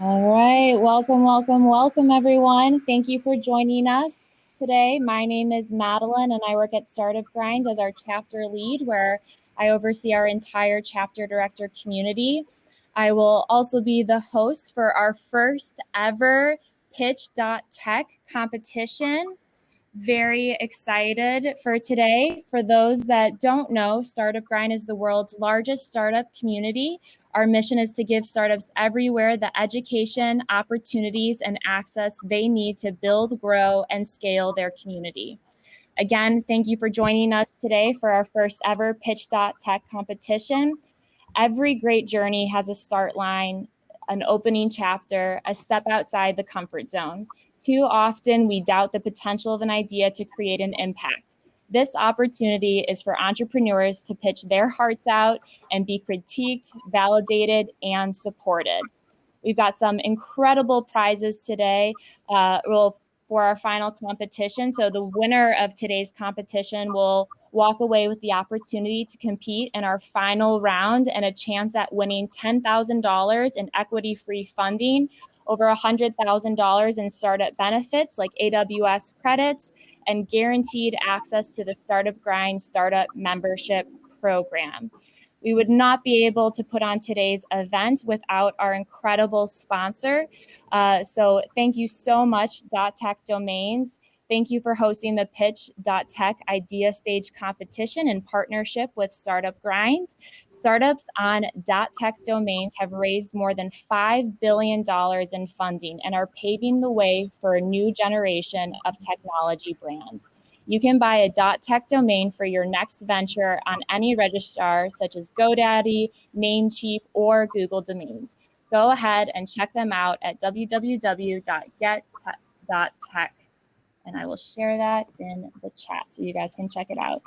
All right, welcome, everyone. Thank you for joining us today. My name is Madeline, and I work at Startup Grind as our chapter lead, where I oversee our entire chapter director community. I will also be the host for our first ever Pitch.Tech competition. Very excited for today. For those that don't know, Startup Grind is the world's largest startup community. Our mission is to give startups everywhere the education, opportunities, and access they need to build, grow, and scale their community. Again, thank you for joining us today for our first ever Pitch.Tech competition. Every great journey has a start line, an opening chapter, a step outside the comfort zone. Too often, we doubt the potential of an idea to create an impact. This opportunity is for entrepreneurs to pitch their hearts out and be critiqued, validated, and supported. We've got some incredible prizes today for our final competition. So the winner of today's competition will walk away with the opportunity to compete in our final round and a chance at winning $10,000 in equity-free funding, over $100,000 in startup benefits like AWS credits, and guaranteed access to the Startup Grind Startup Membership Program. We would not be able to put on today's event without our incredible sponsor. So thank you so much, .Tech Domains. Thank you for hosting the Pitch.Tech Idea Stage competition in partnership with Startup Grind. Startups on .Tech Domains have raised more than $5 billion in funding and are paving the way for a new generation of technology brands. You can buy a .tech domain for your next venture on any registrar such as GoDaddy, Namecheap, or Google Domains. Go ahead and check them out at www.get.tech, and I will share that in the chat so you guys can check it out.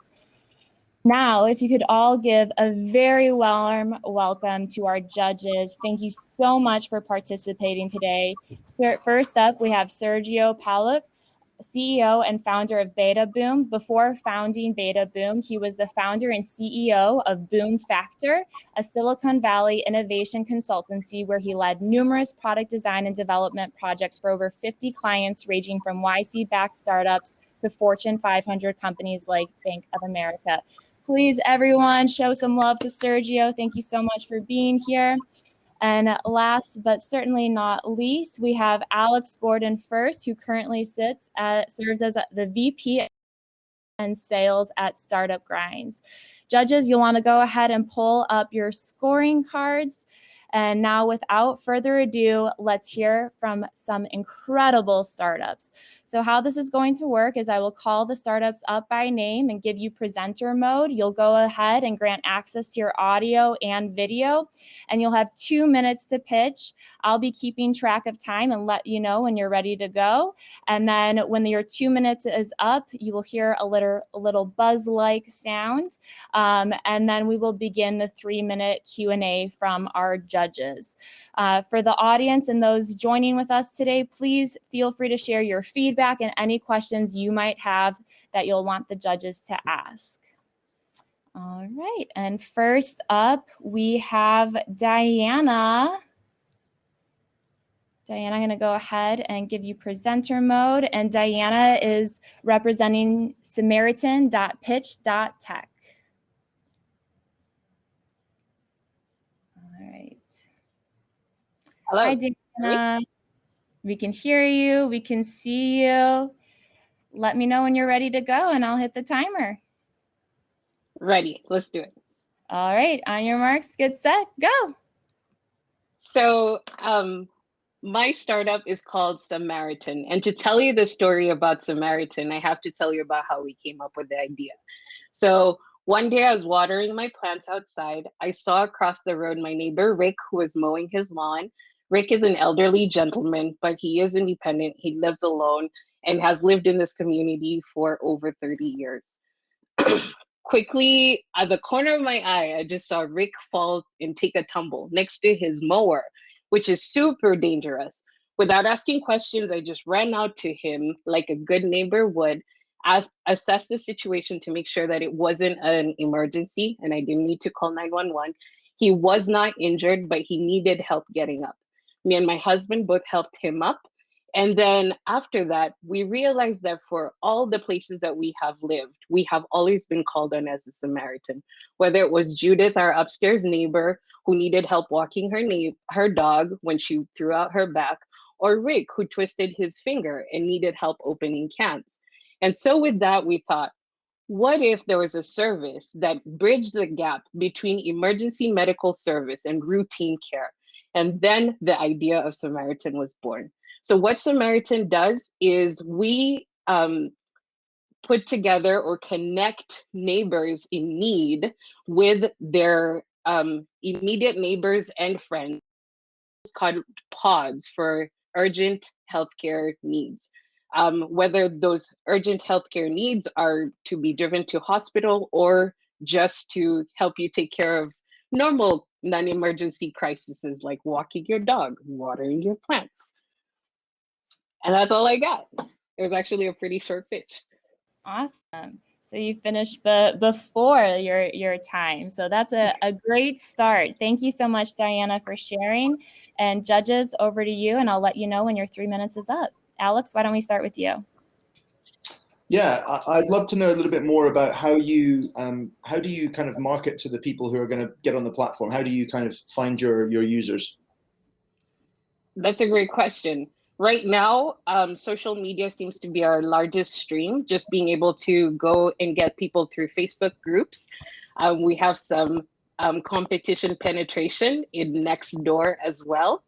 Now, if you could all give a very warm welcome to our judges. Thank you so much for participating today. First up, we have Sergio Pollock, CEO and founder of Beta Boom. Before founding Beta Boom, he was the founder and CEO of Boom Factor, a Silicon Valley innovation consultancy where he led numerous product design and development projects for over 50 clients, ranging from YC-backed startups to Fortune 500 companies like Bank of America. Please, everyone, show some love to Sergio. Thank you so much for being here. And last but certainly not least, we have Alex Gordon First, who currently serves as the VP and sales at Startup Grinds. Judges, you'll want to go ahead and pull up your scoring cards. And now, without further ado, let's hear from some incredible startups. So how this is going to work is I will call the startups up by name and give you presenter mode. You'll go ahead and grant access to your audio and video, and you'll have 2 minutes to pitch. I'll be keeping track of time and let you know when you're ready to go. And then when your 2 minutes is up, you will hear a little buzz-like sound. And then we will begin the 3-minute Q&A from our judges. For the audience and those joining with us today, please feel free to share your feedback and any questions you might have that you'll want the judges to ask. All right, and first up, we have Diana. Diana, I'm going to go ahead and give you presenter mode, and Diana is representing Samaritan.pitch.tech. All right. Hello. Hi, Diana. We can hear you. We can see you. Let me know when you're ready to go, and I'll hit the timer. Ready. Let's do it. All right. On your marks, get set, go. So my startup is called Samaritan. And to tell you the story about Samaritan, I have to tell you about how we came up with the idea. So one day I was watering my plants outside. I saw across the road my neighbor, Rick, who was mowing his lawn. Rick is an elderly gentleman, but he is independent. He lives alone and has lived in this community for over 30 years. Quickly, at the corner of my eye, I just saw Rick fall and take a tumble next to his mower, which is super dangerous. Without asking questions, I just ran out to him like a good neighbor would, assess the situation to make sure that it wasn't an emergency and I didn't need to call 911. He was not injured, but he needed help getting up. Me and my husband both helped him up. And then after that, we realized that for all the places that we have lived, we have always been called on as a Samaritan. Whether it was Judith, our upstairs neighbor, who needed help walking her dog when she threw out her back, or Rick, who twisted his finger and needed help opening cans. And so with that, we thought, what if there was a service that bridged the gap between emergency medical service and routine care? And then the idea of Samaritan was born. So what Samaritan does is we put together or connect neighbors in need with their immediate neighbors and friends. It's called pods for urgent healthcare needs. Whether those urgent healthcare needs are to be driven to hospital or just to help you take care of normal non-emergency crises like walking your dog, watering your plants. And that's all I got. It was actually a pretty short pitch. Awesome. So you finished before your time. So that's a great start. Thank you so much, Diana, for sharing. And judges, over to you, and I'll let you know when your 3 minutes is up. Alex, why don't we start with you? Yeah, I'd love to know a little bit more about how do you kind of market to the people who are going to get on the platform? How do you kind of find your users? That's a great question. Right now, social media seems to be our largest stream, just being able to go and get people through Facebook groups. We have some competition penetration in Nextdoor as well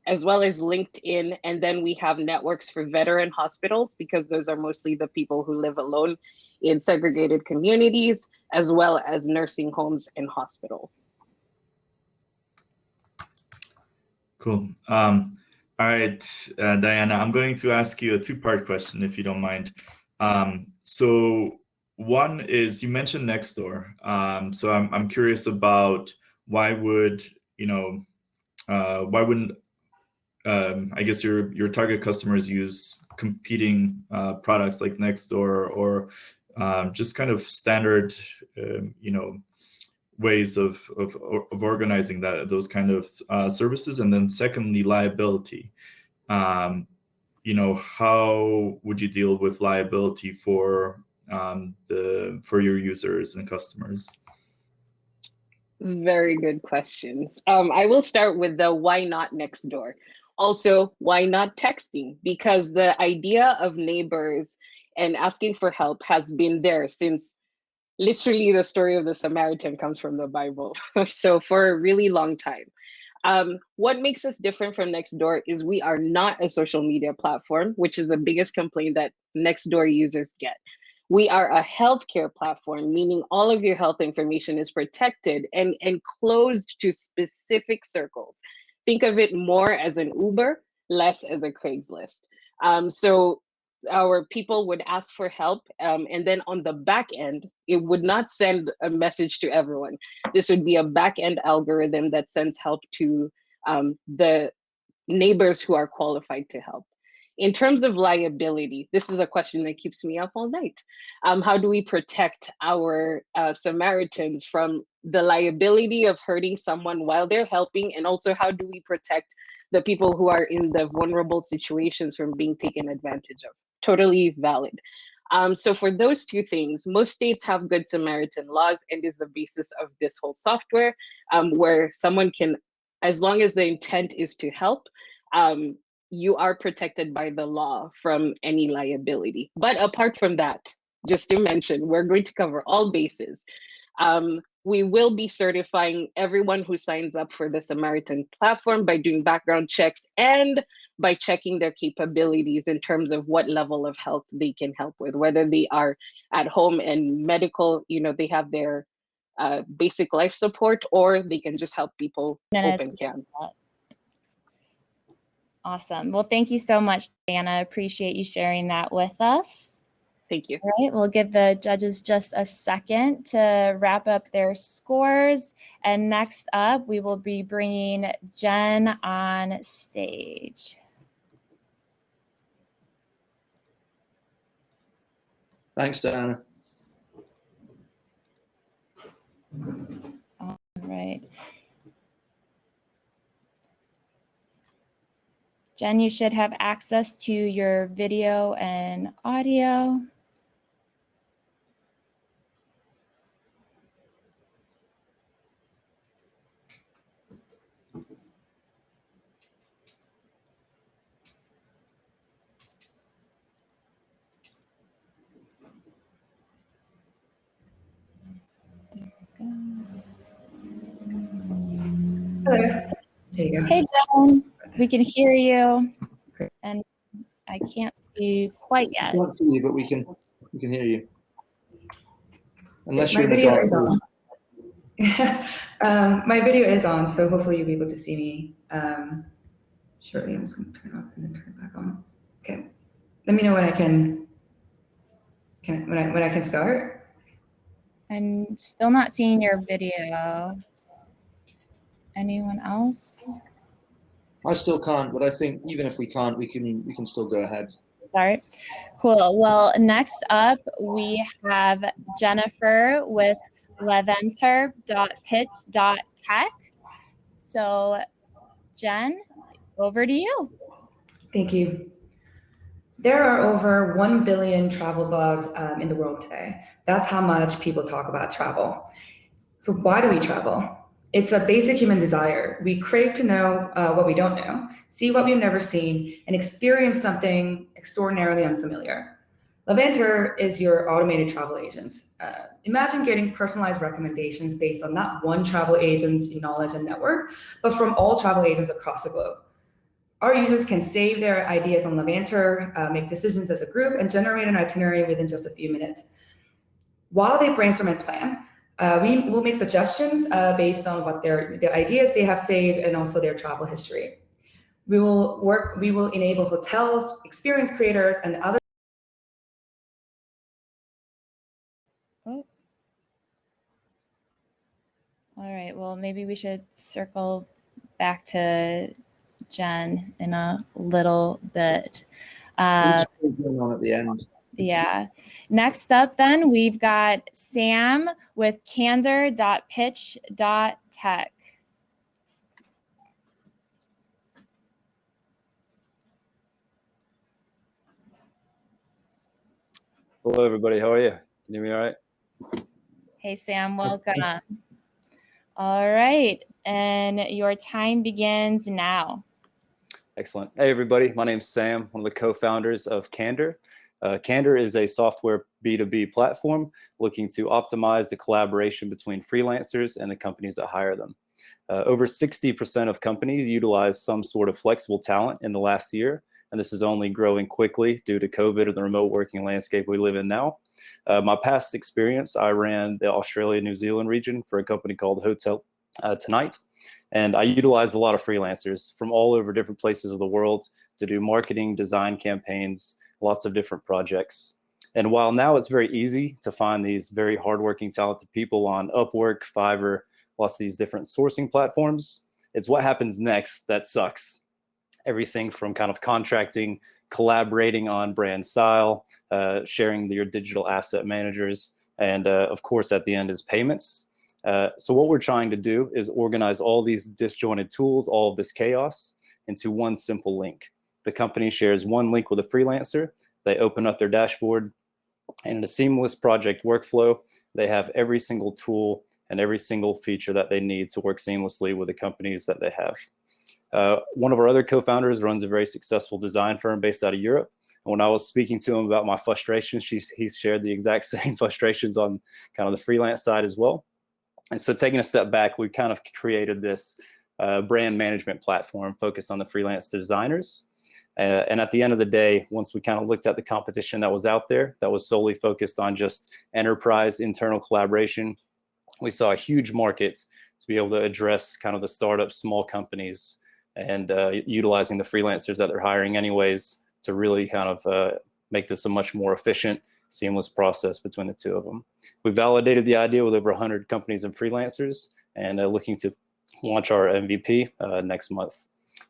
as LinkedIn. And then we have networks for veteran hospitals, because those are mostly the people who live alone in segregated communities, as well as nursing homes and hospitals. Cool. All right, Diana, I'm going to ask you a two-part question, if you don't mind. So one is, you mentioned Nextdoor. So I'm curious about why wouldn't I guess your target customers use competing products like Nextdoor, or just kind of standard ways of organizing those kind of services. And then secondly, liability. How would you deal with liability for your users and customers? Very good questions. I will start with the why not Nextdoor. Also, why not texting? Because the idea of neighbors and asking for help has been there since literally the story of the Samaritan comes from the Bible. So for a really long time. What makes us different from Nextdoor is we are not a social media platform, which is the biggest complaint that Nextdoor users get. We are a healthcare platform, meaning all of your health information is protected and closed to specific circles. Think of it more as an Uber, less as a Craigslist. So our people would ask for help, and then on the back end, it would not send a message to everyone. This would be a back end algorithm that sends help to the neighbors who are qualified to help. In terms of liability, this is a question that keeps me up all night. How do we protect our Samaritans from the liability of hurting someone while they're helping? And also, how do we protect the people who are in the vulnerable situations from being taken advantage of? Totally valid. So for those two things, most states have Good Samaritan laws, and is the basis of this whole software, where someone can, as long as the intent is to help, you are protected by the law from any liability. But apart from that, just to mention, we're going to cover all bases. We will be certifying everyone who signs up for the Samaritan platform by doing background checks and by checking their capabilities in terms of what level of health they can help with, whether they are at home and medical, they have their basic life support, or they can just help people open cans. Awesome. Well, thank you so much, Diana. Appreciate you sharing that with us. Thank you. All right, we'll give the judges just a second to wrap up their scores. And next up, we will be bringing Jen on stage. Thanks, Diana. All right. Jen, you should have access to your video and audio. Hello. There you go. Hey, Jen, we can hear you, and I can't see you quite I yet. can't see you, but we can hear you. Unless My you're in a video dark is room. on. My video is on, so hopefully you'll be able to see me shortly. I'm just going to turn it off and then turn it back on. Okay. Let me know when I can when I can start. I'm still not seeing your video. Anyone else? I still can't, but I think even if we can't, we can still go ahead. Sorry. Cool. Well, next up we have Jennifer with Levonter.Pitch.Tech. So, Jen, over to you. Thank you. There are over 1 billion travel blogs in the world today. That's how much people talk about travel. So why do we travel? It's a basic human desire. We crave to know what we don't know, see what we've never seen, and experience something extraordinarily unfamiliar. Levonter is your automated travel agent. Imagine getting personalized recommendations based on not one travel agent's knowledge and network, but from all travel agents across the globe. Our users can save their ideas on Levonter, make decisions as a group, and generate an itinerary within just a few minutes. While they brainstorm and plan, we will make suggestions based on what their ideas they have saved and also their travel history. We will enable hotels, experience creators, and other. Oh. All right. Well, maybe we should circle back to Jen in a little bit. What's going on at the end? Yeah. Next up, then, we've got Sam with Candor.Pitch.Tech. Hello, everybody. How are you? Can you hear me all right? Hey, Sam. Welcome. All right. And your time begins now. Excellent. Hey, everybody. My name's Sam, one of the co-founders of Candor. Candor is a software B2B platform looking to optimize the collaboration between freelancers and the companies that hire them. Over 60% of companies utilize some sort of flexible talent in the last year, and this is only growing quickly due to COVID and the remote working landscape we live in now. My past experience, I ran the Australia-New Zealand region for a company called Hotel Tonight, and I utilized a lot of freelancers from all over different places of the world to do marketing, design campaigns, lots of different projects. And while now it's very easy to find these very hardworking, talented people on Upwork, Fiverr, lots of these different sourcing platforms, it's what happens next that sucks. Everything from kind of contracting, collaborating on brand style, sharing your digital asset managers, and of course at the end is payments. So what we're trying to do is organize all these disjointed tools, all of this chaos into one simple link. The company shares one link with a freelancer, they open up their dashboard, and in a seamless project workflow, they have every single tool and every single feature that they need to work seamlessly with the companies that they have. One of our other co-founders runs a very successful design firm based out of Europe. And when I was speaking to him about my frustrations, he's shared the exact same frustrations on kind of the freelance side as well. And so taking a step back, we kind of created this brand management platform focused on the freelance designers. And at the end of the day, once we kind of looked at the competition that was out there, that was solely focused on just enterprise internal collaboration, we saw a huge market to be able to address kind of the startup small companies and utilizing the freelancers that they're hiring anyways to really kind of make this a much more efficient, seamless process between the two of them. We validated the idea with over 100 companies and freelancers and looking to launch our MVP next month.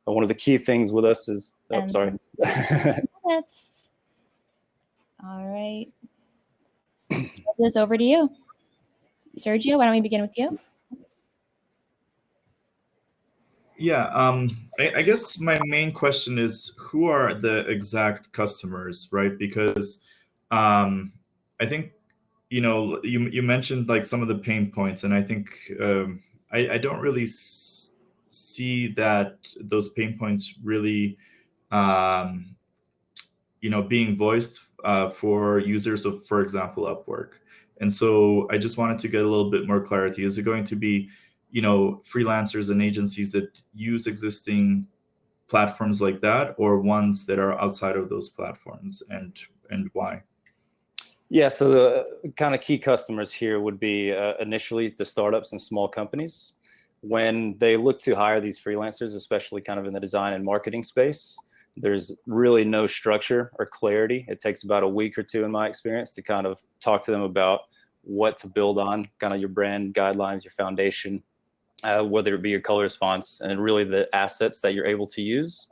But one of the key things with us is, oh, sorry. That's all right. It's over to you. Sergio, why don't we begin with you? Yeah, I guess my main question is, who are the exact customers, right? Because I think, you mentioned like some of the pain points, and I think I don't really see that those pain points really being voiced for users of, for example, Upwork. And so I just wanted to get a little bit more clarity. Is it going to be, freelancers and agencies that use existing platforms like that, or ones that are outside of those platforms, and why? Yeah, so the kind of key customers here would be initially the startups and small companies. When they look to hire these freelancers, especially kind of in the design and marketing space, there's really no structure or clarity. It takes about a week or two, in my experience, to kind of talk to them about what to build on, kind of your brand guidelines, your foundation, whether it be your colors, fonts, and really the assets that you're able to use.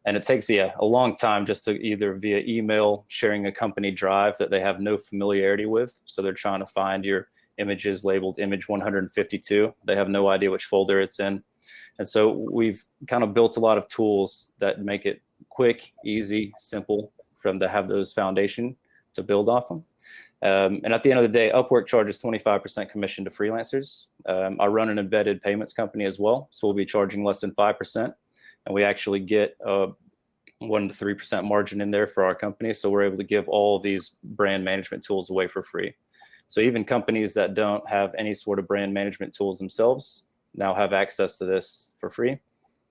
And it takes, a long time just to either via email, sharing a company drive that they have no familiarity with. So they're trying to find your images labeled image 152. They have no idea which folder it's in. And so we've kind of built a lot of tools that make it quick, easy, simple for them to have those foundation to build off them. And at the end of the day, Upwork charges 25% commission to freelancers. I run an embedded payments company as well, so we'll be charging less than 5%. And we actually get 1 to 3% margin in there for our company. So we're able to give all of these brand management tools away for free. So even companies that don't have any sort of brand management tools themselves now have access to this for free.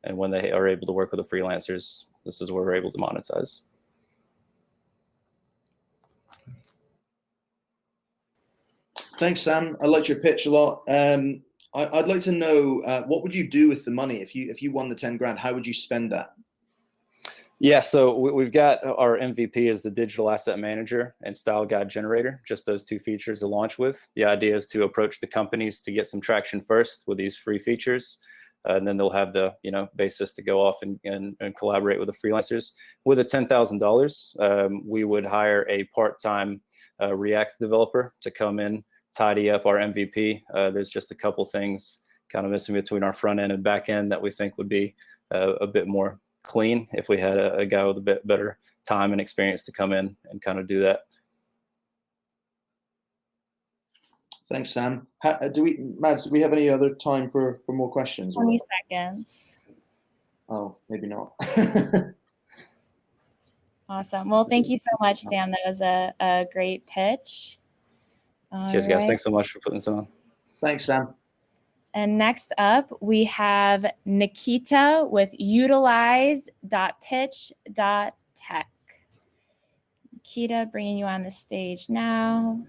And when they are able to work with the freelancers, this is where we're able to monetize. Thanks, Sam. I liked your pitch a lot. I'd like to know, what would you do with the money if you won the 10 grand? How would you spend that? Yeah, so we've got our MVP as the digital asset manager and style guide generator, just those two features to launch with. The idea is to approach the companies to get some traction first with these free features. And then they'll have the basis to go off and collaborate with the freelancers. With the $10,000, we would hire a part-time React developer to come in, tidy up our MVP. There's just a couple things kind of missing between our front end and back end that we think would be a bit more clean if we had a guy with a bit better time and experience to come in and kind of do that. Thanks, Sam. Mads, do we have any other time for more questions? 20 seconds. Oh, maybe not. Awesome. Well, thank you so much, Sam. That was a great pitch. Cheers, guys. Thanks so much for putting this on. Thanks, Sam. And next up, we have Nikita with utilize.pitch.tech. Nikita, bringing you on the stage now.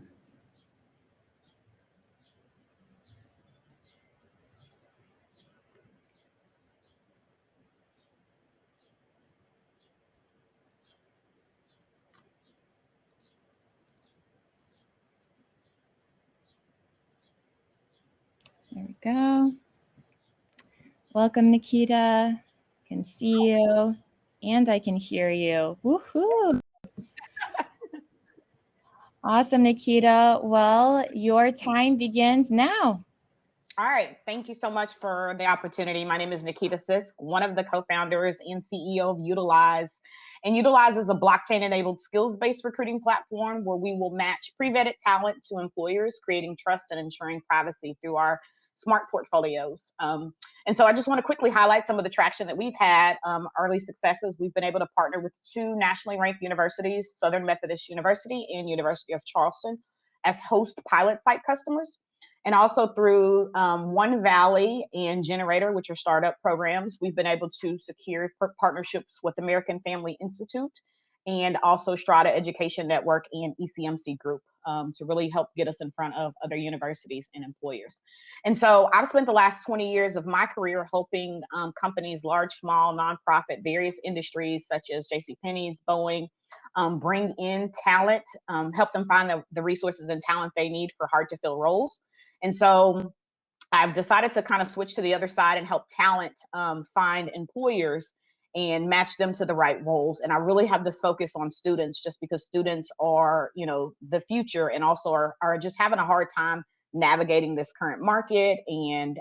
There we go. Welcome, Nikita. I can see you and I can hear you. Woohoo! Awesome, Nikita. Well, your time begins now. All right. Thank you so much for the opportunity. My name is Nikita Sisk, one of the co-founders and CEO of Utilize. And Utilize is a blockchain-enabled skills-based recruiting platform where we will match pre-vetted talent to employers, creating trust and ensuring privacy through our smart portfolios. And so I just want to quickly highlight some of the traction that we've had, early successes. We've been able to partner with 2 nationally ranked universities, Southern Methodist University and University of Charleston, as host pilot site customers. And also through One Valley and Generator, which are startup programs, we've been able to secure partnerships with American Family Institute and also Strata Education Network and ECMC Group to really help get us in front of other universities and employers. And so I've spent the last 20 years of my career helping companies, large, small, nonprofit, various industries such as JCPenney's, Boeing, bring in talent, help them find the resources and talent they need for hard to fill roles. And so I've decided to kind of switch to the other side and help talent find employers and match them to the right roles. And I really have this focus on students just because students are, the future and also are just having a hard time navigating this current market and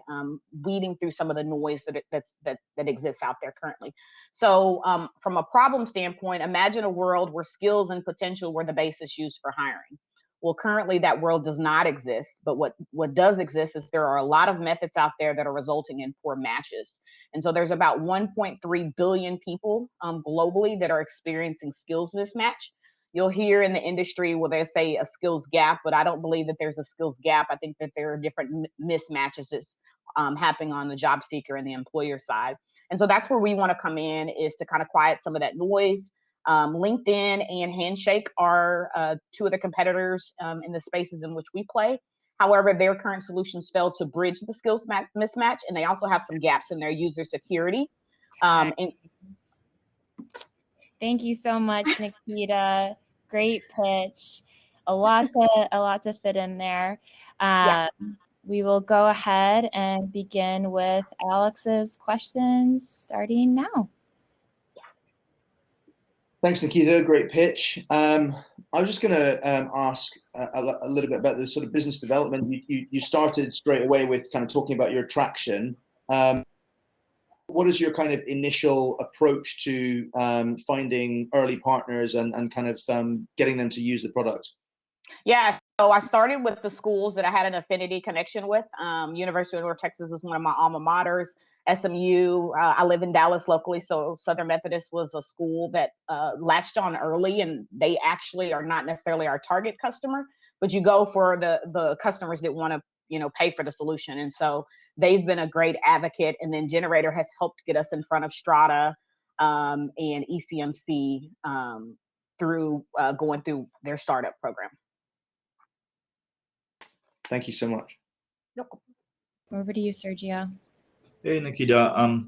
weeding through some of the noise that exists out there currently. So from a problem standpoint, imagine a world where skills and potential were the basis used for hiring. Well, currently that world does not exist, but what does exist is there are a lot of methods out there that are resulting in poor matches. And so there's about 1.3 billion people globally that are experiencing skills mismatch. You'll hear in the industry where they say a skills gap, but I don't believe that there's a skills gap. I think that there are different mismatches that's happening on the job seeker and the employer side. And so that's where we want to come in, is to kind of quiet some of that noise. LinkedIn and Handshake are two of the competitors in the spaces in which we play. However, their current solutions fail to bridge the skills mismatch, and they also have some gaps in their user security. Thank you so much, Nikita. Great pitch. A lot to fit in there. We will go ahead and begin with Alex's questions starting now. Thanks, Nikita. Great pitch. I was just going to ask a little bit about the sort of business development. You started straight away with kind of talking about your traction. What is your kind of initial approach to finding early partners and kind of getting them to use the product? Yeah, so I started with the schools that I had an affinity connection with. University of North Texas is one of my alma maters. SMU, I live in Dallas locally, so Southern Methodist was a school that latched on early, and they actually are not necessarily our target customer, but you go for the customers that want to pay for the solution. And so they've been a great advocate. And then Generator has helped get us in front of Strata and ECMC through going through their startup program. Thank you so much. Yep. Over to you, Sergio. Hey, Nikita.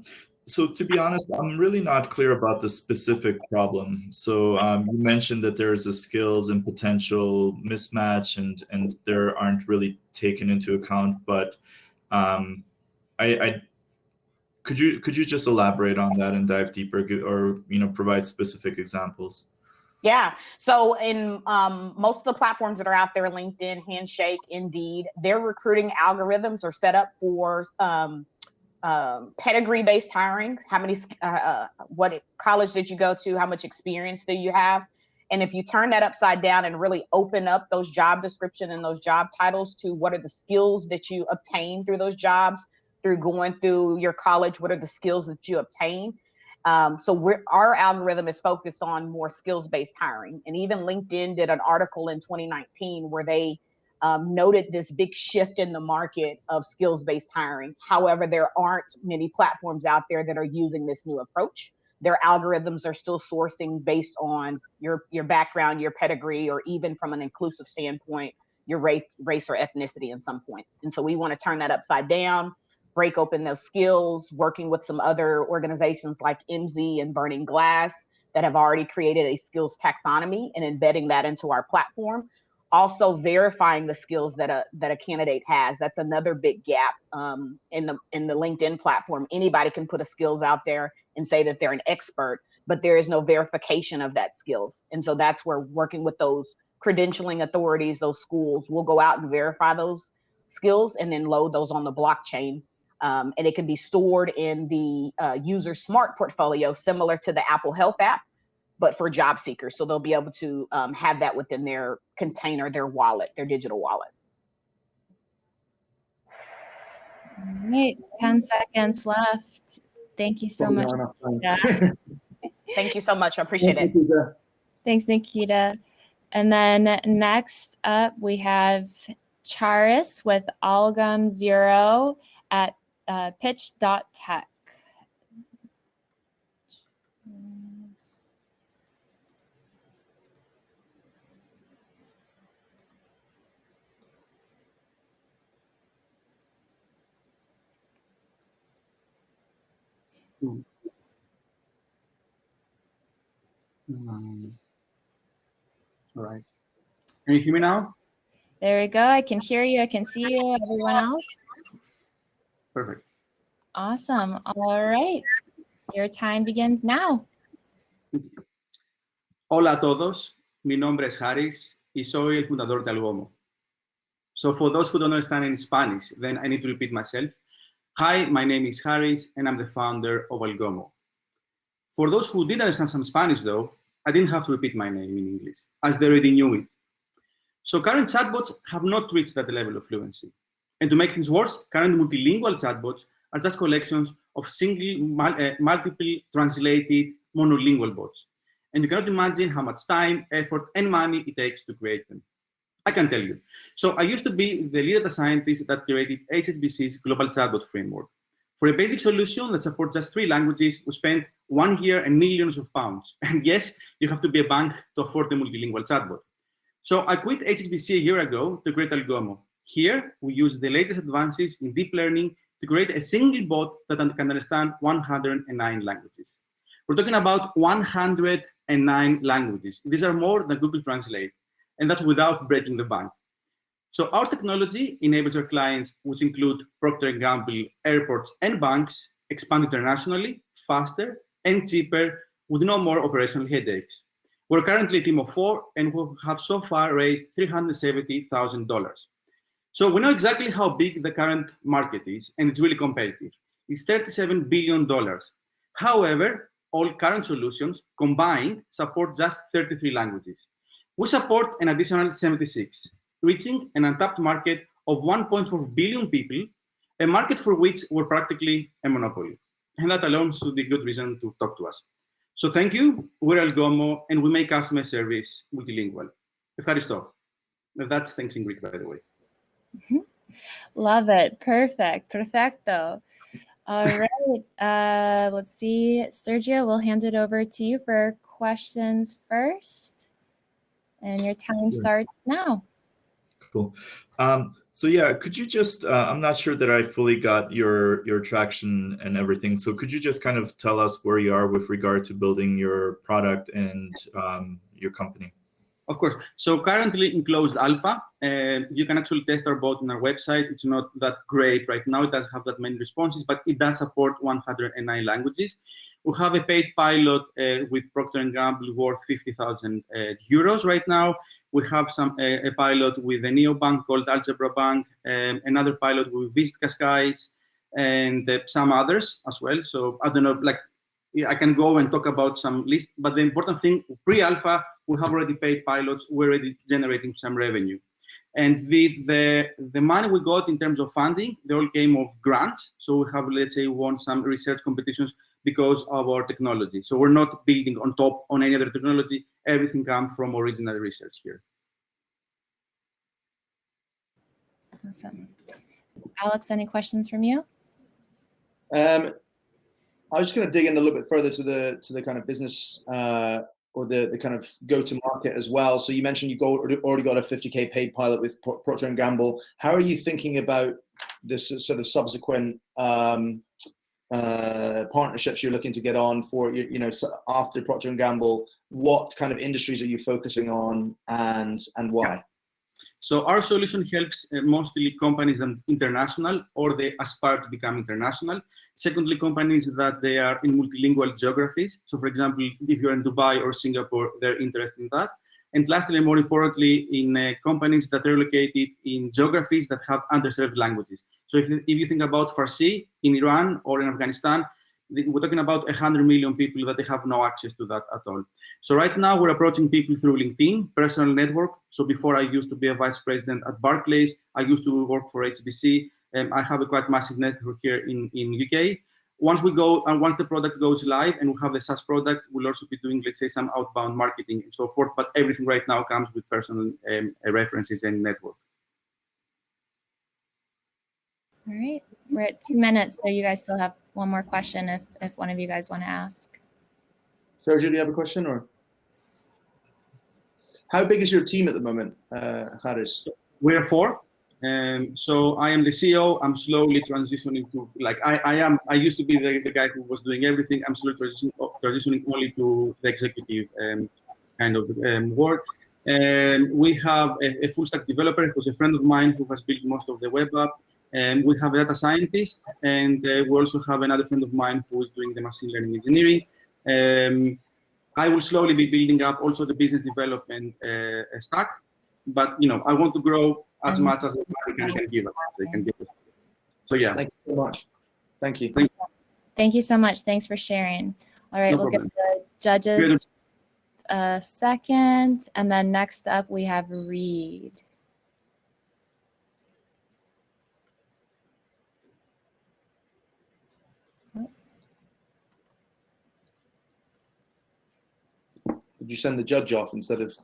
So to be honest, I'm really not clear about the specific problem. So you mentioned that there is a skills and potential mismatch, and there aren't really taken into account. But could you just elaborate on that and dive deeper, or provide specific examples? Yeah. So in most of the platforms that are out there, LinkedIn, Handshake, Indeed, their recruiting algorithms are set up for pedigree-based hiring. How many, what college did you go to? How much experience do you have? And if you turn that upside down and really open up those job description and those job titles to what are the skills that you obtain through those jobs, through going through your college, what are the skills that you obtain? So our algorithm is focused on more skills-based hiring. And even LinkedIn did an article in 2019 where they noted this big shift in the market of skills-based hiring. However, there aren't many platforms out there that are using this new approach. Their algorithms are still sourcing based on your background, your pedigree, or even from an inclusive standpoint, your race or ethnicity in some point. And so we want to turn that upside down, break open those skills, working with some other organizations like MZ and Burning Glass that have already created a skills taxonomy and embedding that into our platform. Also verifying the skills that a candidate has. That's another big gap in the LinkedIn platform. Anybody can put a skills out there and say that they're an expert, but there is no verification of that skill. And so that's where working with those credentialing authorities, those schools, will go out and verify those skills and then load those on the blockchain. And it can be stored in the user smart portfolio, similar to the Apple Health app, but for job seekers. So they'll be able to have that within their container, their wallet, their digital wallet. All right, 10 seconds left. Thank you so much. Thank you so much. I appreciate it. Nikita. Thanks, Nikita. And then next up, we have Charis with Algam 0 at Pitch.Tech. All right. Can you hear me now? There we go. I can hear you. I can see you. Everyone else? Perfect. Awesome. All right. Your time begins now. Hola a todos. Mi nombre es Haris y soy el fundador de Algomo. So for those who don't understand any Spanish, then I need to repeat myself. Hi, my name is Harris, and I'm the founder of Algomo. For those who did understand some Spanish, though, I didn't have to repeat my name in English, as they already knew it. So current chatbots have not reached that level of fluency. And to make things worse, current multilingual chatbots are just collections of multiple translated monolingual bots. And you cannot imagine how much time, effort, and money it takes to create them. I can tell you. So I used to be the lead data scientist that created HSBC's global chatbot framework. For a basic solution that supports just 3 languages, we spent 1 year and millions of pounds. And yes, you have to be a bank to afford a multilingual chatbot. So I quit HSBC a year ago to create Algomo. Here, we use the latest advances in deep learning to create a single bot that can understand 109 languages. We're talking about 109 languages. These are more than Google Translate, and that's without breaking the bank. So our technology enables our clients, which include Procter & Gamble, airports, and banks, expand internationally, faster, and cheaper, with no more operational headaches. We're currently a team of 4, and we have so far raised $370,000. So we know exactly how big the current market is, and it's really competitive. It's $37 billion. However, all current solutions combined support just 33 languages. We support an additional 76, reaching an untapped market of 1.4 billion people, a market for which we're practically a monopoly. And that alone should be good reason to talk to us. So thank you. We're Algomo, and we make customer service multilingual. Ευχαριστώ. That's thanks in Greek, by the way. Love it. Perfect. Perfecto. All right. Let's see. Sergio, we'll hand it over to you for questions first. And your time starts now. Cool. So yeah, could you just, I'm not sure that I fully got your traction and everything. So could you just kind of tell us where you are with regard to building your product and your company? Of course. So currently in closed alpha, you can actually test our bot on our website. It's not that great right now. It doesn't have that many responses, but it does support 109 languages. We have a paid pilot with Procter & Gamble worth 50,000 euros right now. We have a pilot with a neobank called Algebra Bank, another pilot with Visit Skies, and some others as well. So I don't know, like I can go and talk about some list, but the important thing, pre-alpha, we have already paid pilots. We're already generating some revenue. And the money we got in terms of funding, they all came of grants. So we have, let's say, won some research competitions because of our technology. So we're not building on top on any other technology. Everything comes from original research here. Awesome. Alex, any questions from you? I was just going to dig in a little bit further to the kind of business or the kind of go-to-market as well. So you mentioned you already got a 50K paid pilot with Procter & Gamble. How are you thinking about this sort of subsequent partnerships you're looking to get on for, after Procter & Gamble? What kind of industries are you focusing on and why? So our solution helps mostly companies that are international or they aspire to become international. Secondly, companies that they are in multilingual geographies. So for example, if you're in Dubai or Singapore, they're interested in that. And lastly, more importantly, in companies that are located in geographies that have underserved languages. So if you think about Farsi in Iran or in Afghanistan, we're talking about 100 million people that they have no access to that at all. So right now we're approaching people through LinkedIn, personal network. So before I used to be a vice president at Barclays, I used to work for HSBC. I have a quite massive network here in UK. Once the product goes live and we have the SaaS product, we'll also be doing, let's say, some outbound marketing and so forth. But everything right now comes with personal references and network. All right, we're at 2 minutes, so you guys still have one more question if one of you guys want to ask. Sergio, do you have a question, or how big is your team at the moment, Harris? We're 4. So I am the CEO. I'm slowly transitioning to, like, I used to be the guy who was doing everything. I'm slowly transitioning only to the executive kind of work. We have a full stack developer who's a friend of mine who has built most of the web app. We have a data scientist, and we also have another friend of mine who is doing the machine learning engineering. I will slowly be building up also the business development stack, but I want to grow as much as the Vatican can give us. They can give us. So yeah. Thank you so much. Thank you. Thank you so much. Thanks for sharing. All right, No we'll problem. give the judges a second, and then next up we have Reed. Did you send the judge off instead of?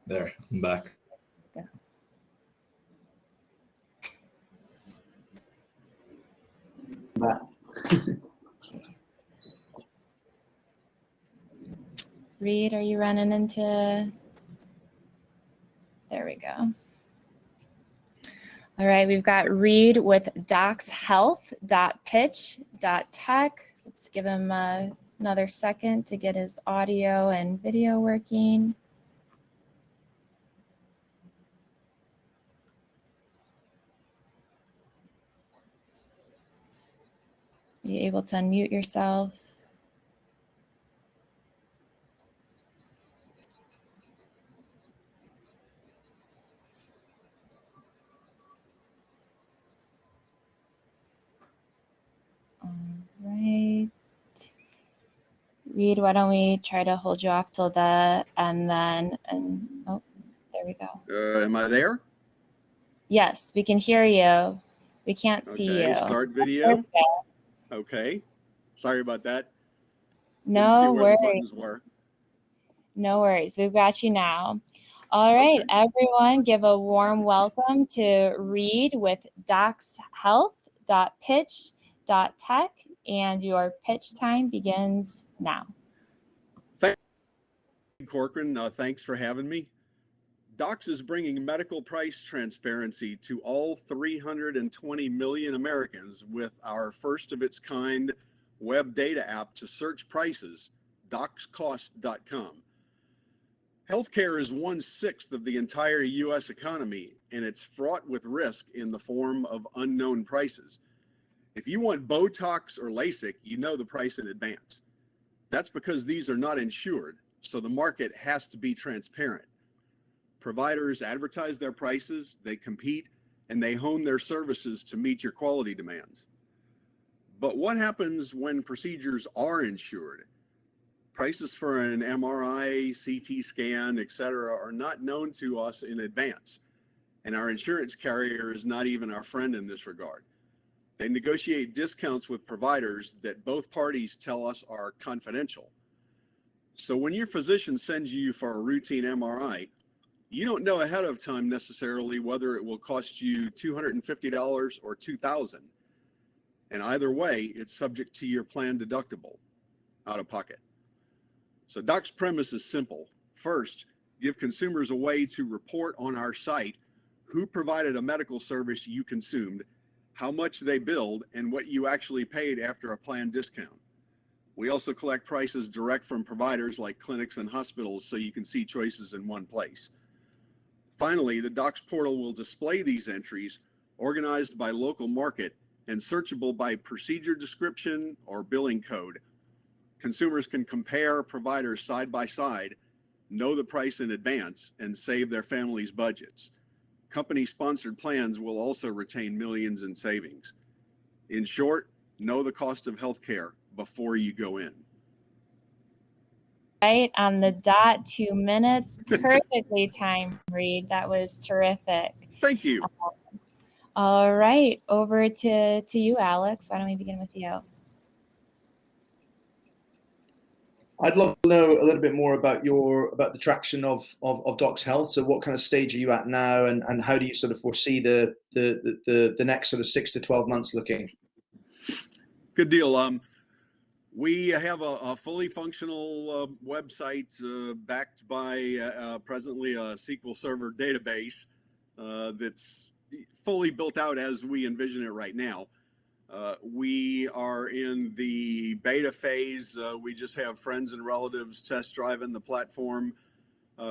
There, I'm back. Yeah. Back. Reed, are you running into? There we go. All right, we've got Reed with Docshealth.Pitch.Tech. Let's give him another second to get his audio and video working. Are you able to unmute yourself? All right. Reed, why don't we try to hold you off till the end then? And oh, there we go. Am I there? Yes, we can hear you. We can't see you. Start video. Okay. Okay. Sorry about that. No Didn't see where the worries. buttons were. No worries. We've got you now. All right, Okay. everyone, give a warm welcome to Reed with Docshealth.Pitch.Tech, and your pitch time begins now. Thank you, Corcoran. Thanks for having me. Docs is bringing medical price transparency to all 320 million Americans with our first of its kind web data app to search prices, docscost.com. Healthcare is 1/6 of the entire US economy, and it's fraught with risk in the form of unknown prices. If you want Botox or LASIK, you know the price in advance. That's because these are not insured, so the market has to be transparent. Providers advertise their prices, they compete, and they hone their services to meet your quality demands. But what happens when procedures are insured? Prices for an MRI, CT scan, etc., are not known to us in advance, and our insurance carrier is not even our friend in this regard. They negotiate discounts with providers that both parties tell us are confidential. So when your physician sends you for a routine MRI, you don't know ahead of time necessarily whether it will cost you $250 or $2,000. And either way, it's subject to your plan deductible, out of pocket. So Doc's premise is simple. First, give consumers a way to report on our site who provided a medical service you consumed, how much they billed, and what you actually paid after a planned discount. We also collect prices direct from providers like clinics and hospitals so you can see choices in one place. Finally, the Docs portal will display these entries organized by local market and searchable by procedure description or billing code. Consumers can compare providers side by side, know the price in advance, and save their families' budgets. Company-sponsored plans will also retain millions in savings. In short, know the cost of healthcare before you go in. Right on the dot, 2 minutes, perfectly timed, Reed. That was terrific. Thank you. All right, over to you, Alex. Why don't we begin with you? I'd love to know a little bit more about the traction of Docshealth. So what kind of stage are you at now, and how do you sort of foresee the next sort of 6 to 12 months looking? Good deal. We have a fully functional website backed by presently a SQL Server database that's fully built out as we envision it right now. We are in the beta phase. We just have friends and relatives test driving the platform.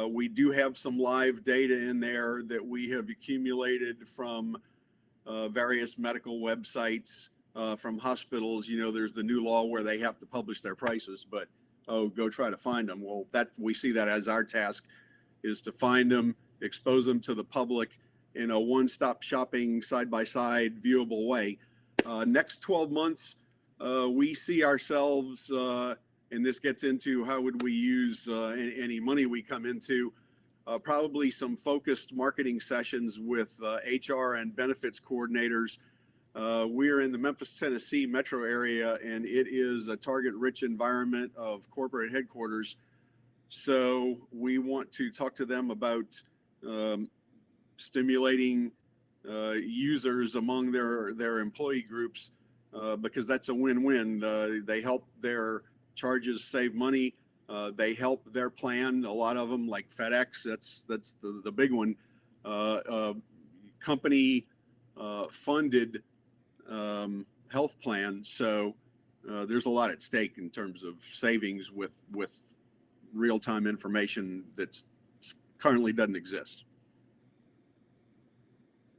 We do have some live data in there that we have accumulated from various medical websites from hospitals. You know, there's the new law where they have to publish their prices, but go try to find them. Well, that we see that as our task, is to find them, expose them to the public in a one-stop shopping, side-by-side, viewable way. Next 12 months, we see ourselves, and this gets into how would we use any money we come into, probably some focused marketing sessions with HR and benefits coordinators. We're in the Memphis, Tennessee metro area, and it is a target-rich environment of corporate headquarters. So we want to talk to them about stimulating users among their employee groups, because that's a win-win. They help their charges save money. They help their plan. A lot of them, like FedEx, that's the big one. Company funded health plan. So there's a lot at stake in terms of savings with real-time information that's currently doesn't exist.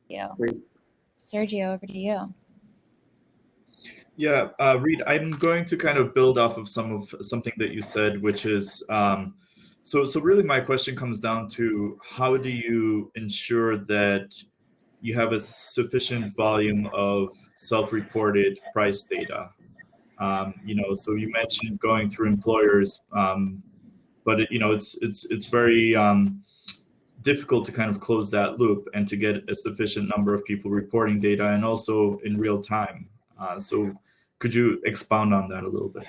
Yeah. Sergio, over to you. Yeah, Reed, I'm going to kind of build off of something that you said, which is, so really my question comes down to, how do you ensure that you have a sufficient volume of self-reported price data? So you mentioned going through employers, but it's very difficult to kind of close that loop and to get a sufficient number of people reporting data, and also in real time. So could you expound on that a little bit?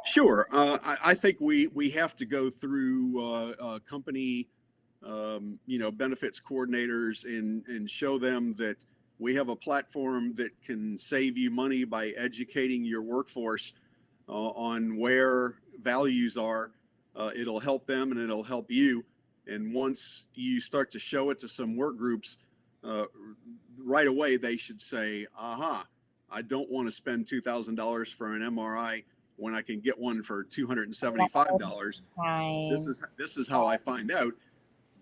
Sure. I think we have to go through company benefits coordinators and show them that we have a platform that can save you money by educating your workforce on where values are. It'll help them and it'll help you. And once you start to show it to some work groups, right away they should say, aha, I don't want to spend $2,000 for an MRI when I can get one for $275. This is how I find out.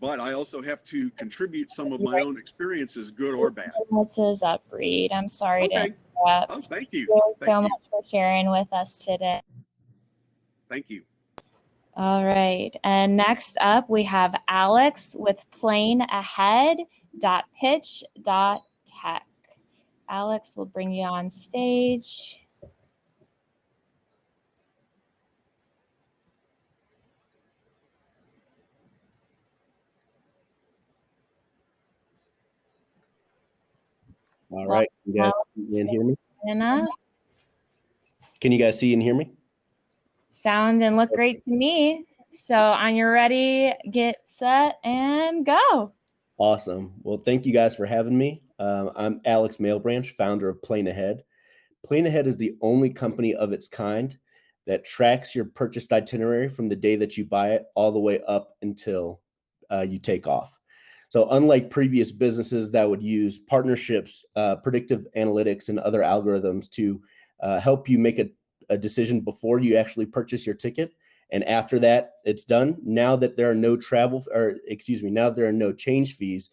But I also have to contribute some of my own experiences, good or bad. What's his up, Reed? I'm sorry to interrupt. Oh, thank you. Thank you so much for sharing with us today. Thank you. All right. And next up, we have Alex with PlaneAhead.Pitch.Tech. Alex, we'll bring you on stage. All right. You guys see and hear me? Can you guys see and hear me? Sound and look great to me. So on your ready, get set and go. Awesome. Well, thank you guys for having me. I'm Alex Malebranch, founder of PlaneAhead. PlaneAhead is the only company of its kind that tracks your purchased itinerary from the day that you buy it all the way up until you take off. So unlike previous businesses that would use partnerships, predictive analytics, and other algorithms to help you make a decision before you actually purchase your ticket, and after that it's done, now that there are no now there are no change fees,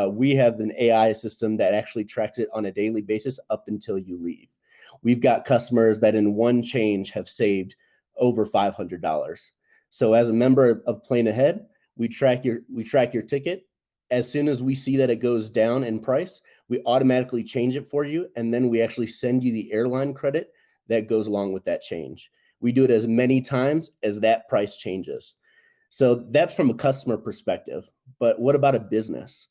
we have an AI system that actually tracks it on a daily basis up until you leave. We've got customers that in one change have saved over $500. So as a member of PlaneAhead, we track your ticket. As soon as we see that it goes down in price, we automatically change it for you, and then we actually send you the airline credit that goes along with that change. We do it as many times as that price changes. So that's from a customer perspective. But what about a business?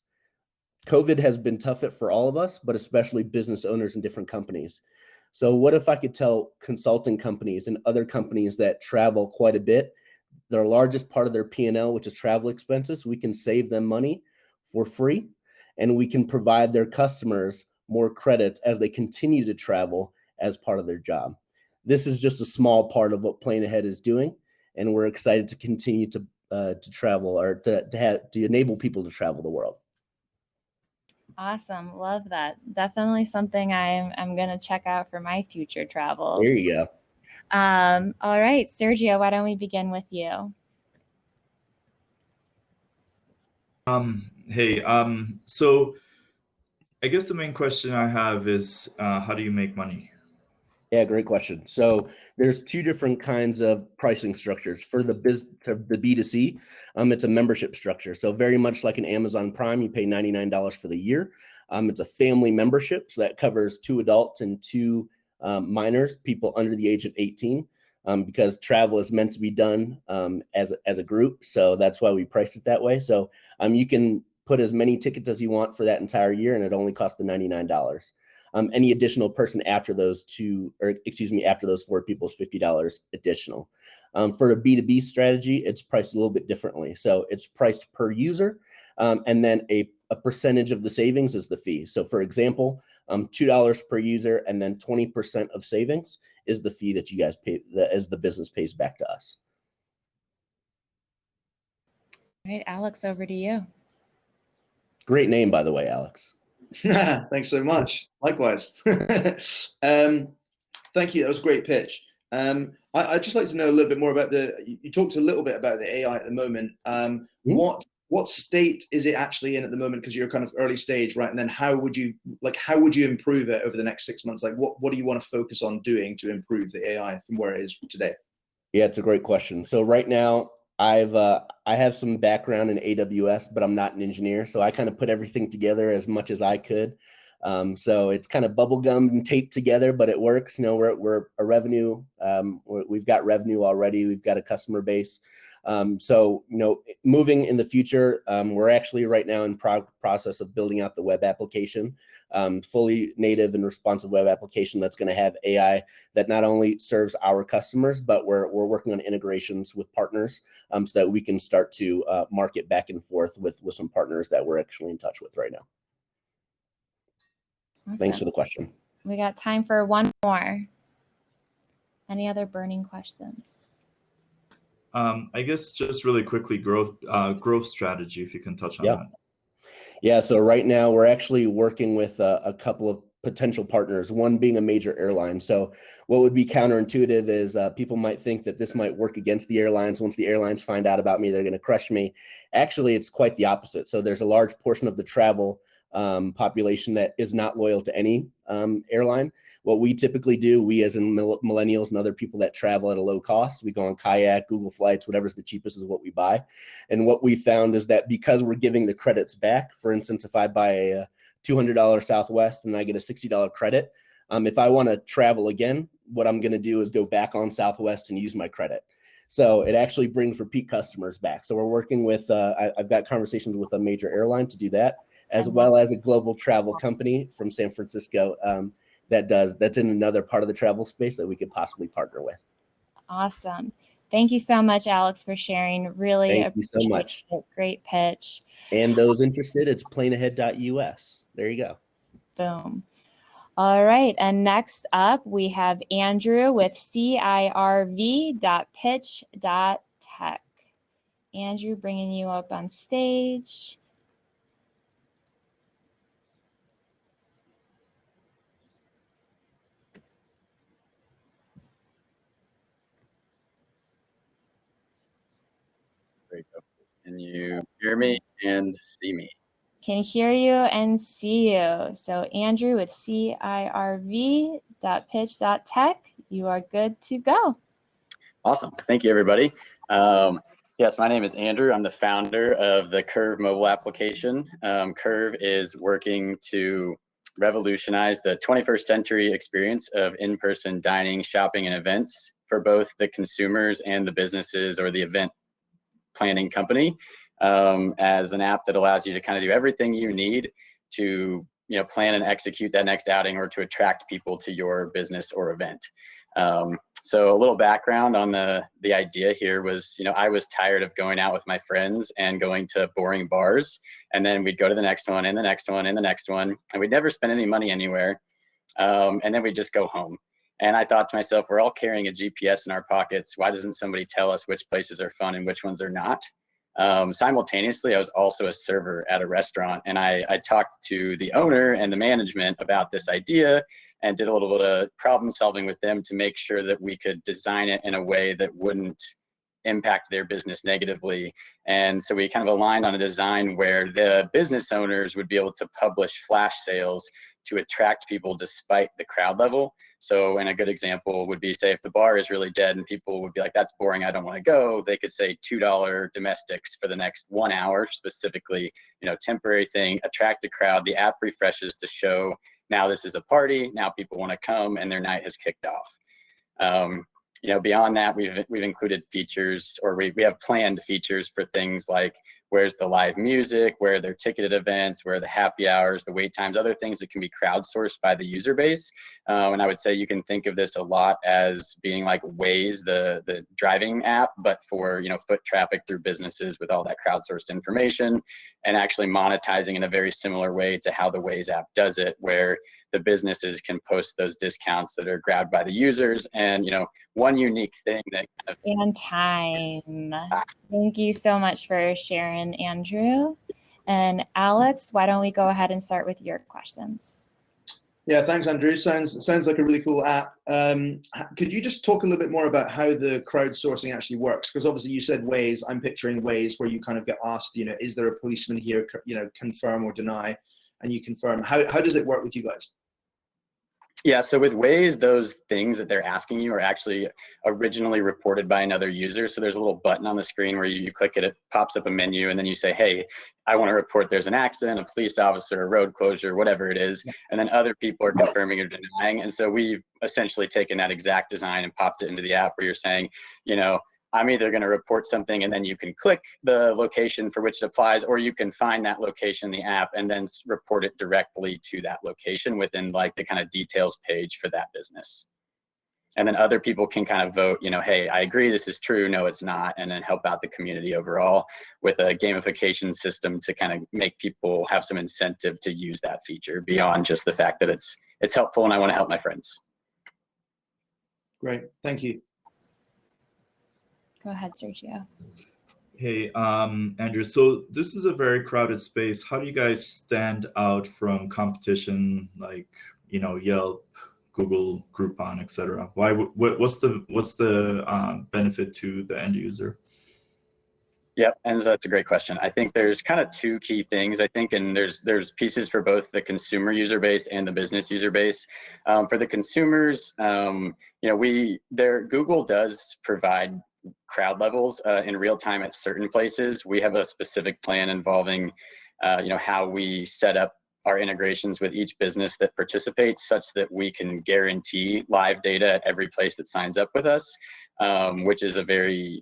COVID has been tough for all of us, but especially business owners in different companies. So what if I could tell consulting companies and other companies that travel quite a bit, their largest part of their P&L, which is travel expenses, we can save them money for free, and we can provide their customers more credits as they continue to travel as part of their job. This is just a small part of what PlaneAhead is doing, and we're excited to continue to travel, or to enable people to travel the world. Awesome. Love that. Definitely something I'm going to check out for my future travels. There you go. All right, Sergio, why don't we begin with you? Hey, so I guess the main question I have is, how do you make money? Yeah, great question. So there's two different kinds of pricing structures. For the B2C, it's a membership structure. So very much like an Amazon Prime, you pay $99 for the year. It's a family membership, so that covers 2 adults and 2 minors, people under the age of 18, because travel is meant to be done as a group. So that's why we price it that way. So you can put as many tickets as you want for that entire year, and it only costs the $99. Any additional person after those after those 4 people is $50 additional. For a B2B strategy, it's priced a little bit differently. So it's priced per user, and then a percentage of the savings is the fee. So for example, $2 per user, and then 20% of savings is the fee that you guys pay, as the business pays back to us. All right, Alex, over to you. Great name, by the way, Alex. Thanks so much. Likewise. Thank you. That was a great pitch. I'd just like to know a little bit more about you talked a little bit about the AI at the moment. What state is it actually in at the moment? Because you're kind of early stage, right? And then how would you improve it over the next 6 months? Like what do you want to focus on doing to improve the AI from where it is today? Yeah, it's a great question. So right now, I have some background in AWS, but I'm not an engineer. So I kind of put everything together as much as I could. So it's kind of bubblegummed and taped together, but it works. You know, we're a revenue. We've got revenue already. We've got a customer base. So, you know, moving in the future, we're actually right now in process of building out the web application, fully native and responsive web application that's going to have AI that not only serves our customers, but we're working on integrations with partners, so that we can start to market back and forth with some partners that we're actually in touch with right now. Awesome. Thanks for the question. We got time for one more. Any other burning questions? I guess just really quickly, growth strategy, if you can touch on that. Yeah, so right now we're actually working with a couple of potential partners, one being a major airline. So what would be counterintuitive is people might think that this might work against the airlines. Once the airlines find out about me, they're going to crush me. Actually, it's quite the opposite. So there's a large portion of the travel population that is not loyal to any airline. What we typically do, we as in millennials and other people that travel at a low cost, we go on Kayak, Google Flights, whatever's the cheapest is what we buy. And what we found is that because we're giving the credits back, for instance, if I buy a $200 Southwest and I get a $60 credit, if I want to travel again, what I'm going to do is go back on Southwest and use my credit. So it actually brings repeat customers back. So we're working with, I've got conversations with a major airline to do that, as well as a global travel company from San Francisco that's in another part of the travel space that we could possibly partner with. Awesome. Thank you so much, Alex, for sharing. Really Thank you so much. Great pitch. And those interested, it's plainahead.us. There you go. Boom. All right. And next up, we have Andrew with CIRV.Pitch.Tech. Andrew, bringing you up on stage. Can you hear me and see me? Can hear you and see you. So Andrew with CIRV.Pitch.Tech, you are good to go. Awesome. Thank you, everybody. Yes, my name is Andrew. I'm the founder of the Curve mobile application. Curve is working to revolutionize the 21st century experience of in-person dining, shopping, and events for both the consumers and the businesses or the event planning company, as an app that allows you to kind of do everything you need to, you know, plan and execute that next outing or to attract people to your business or event. So a little background on the idea here was, you know, I was tired of going out with my friends and going to boring bars, and then we'd go to the next one and the next one and the next one, and we'd never spend any money anywhere. And then we'd just go home. And I thought to myself, we're all carrying a GPS in our pockets. Why doesn't somebody tell us which places are fun and which ones are not? Simultaneously, I was also a server at a restaurant, and I talked to the owner and the management about this idea and did a little bit of problem solving with them to make sure that we could design it in a way that wouldn't impact their business negatively. And so we kind of aligned on a design where the business owners would be able to publish flash sales to attract people despite the crowd level. So, and a good example would be, say, if the bar is really dead and people would be like, that's boring, I don't want to go, they could say $2 domestics for the next 1 hour, specifically, temporary thing, attract a crowd. The app refreshes to show now this is a party, now people want to come, and their night has kicked off. Beyond that, we've included features, or we have planned features for things like where's the live music, where are their ticketed events, where are the happy hours, the wait times, other things that can be crowdsourced by the user base. And I would say you can think of this a lot as being like Waze, the driving app, but for foot traffic through businesses with all that crowdsourced information, and actually monetizing in a very similar way to how the Waze app does it, where the businesses can post those discounts that are grabbed by the users. And one unique thing that kind of and time. Thank you so much for sharing, Andrew. And Alex, why don't we go ahead and start with your questions? Yeah, thanks, Andrew. Sounds like a really cool app. Could you just talk a little bit more about how the crowdsourcing actually works? Because obviously you said Waze. I'm picturing Waze where you kind of get asked, is there a policeman here? Confirm or deny, and you confirm. How does it work with you guys? Yeah, so with Waze, those things that they're asking you are actually originally reported by another user. So there's a little button on the screen where you click it, it pops up a menu, and then you say, hey, I want to report there's an accident, a police officer, a road closure, whatever it is. And then other people are confirming or denying. And so we've essentially taken that exact design and popped it into the app where you're saying, I'm either going to report something, and then you can click the location for which it applies, or you can find that location in the app and then report it directly to that location within like the kind of details page for that business. And then other people can kind of vote, hey, I agree, this is true, no, it's not, and then help out the community overall with a gamification system to kind of make people have some incentive to use that feature beyond just the fact that it's helpful and I want to help my friends. Great, thank you. Go ahead, Sergio. Hey, Andrew, so this is a very crowded space. How do you guys stand out from competition like, Yelp, Google, Groupon, etc.? What's the benefit to the end user? Yep, and that's a great question. I think there's kind of two key things, I think, and there's pieces for both the consumer user base and the business user base. For the consumers, Google does provide crowd levels in real time at certain places. We have a specific plan involving, how we set up our integrations with each business that participates, such that we can guarantee live data at every place that signs up with us, which is a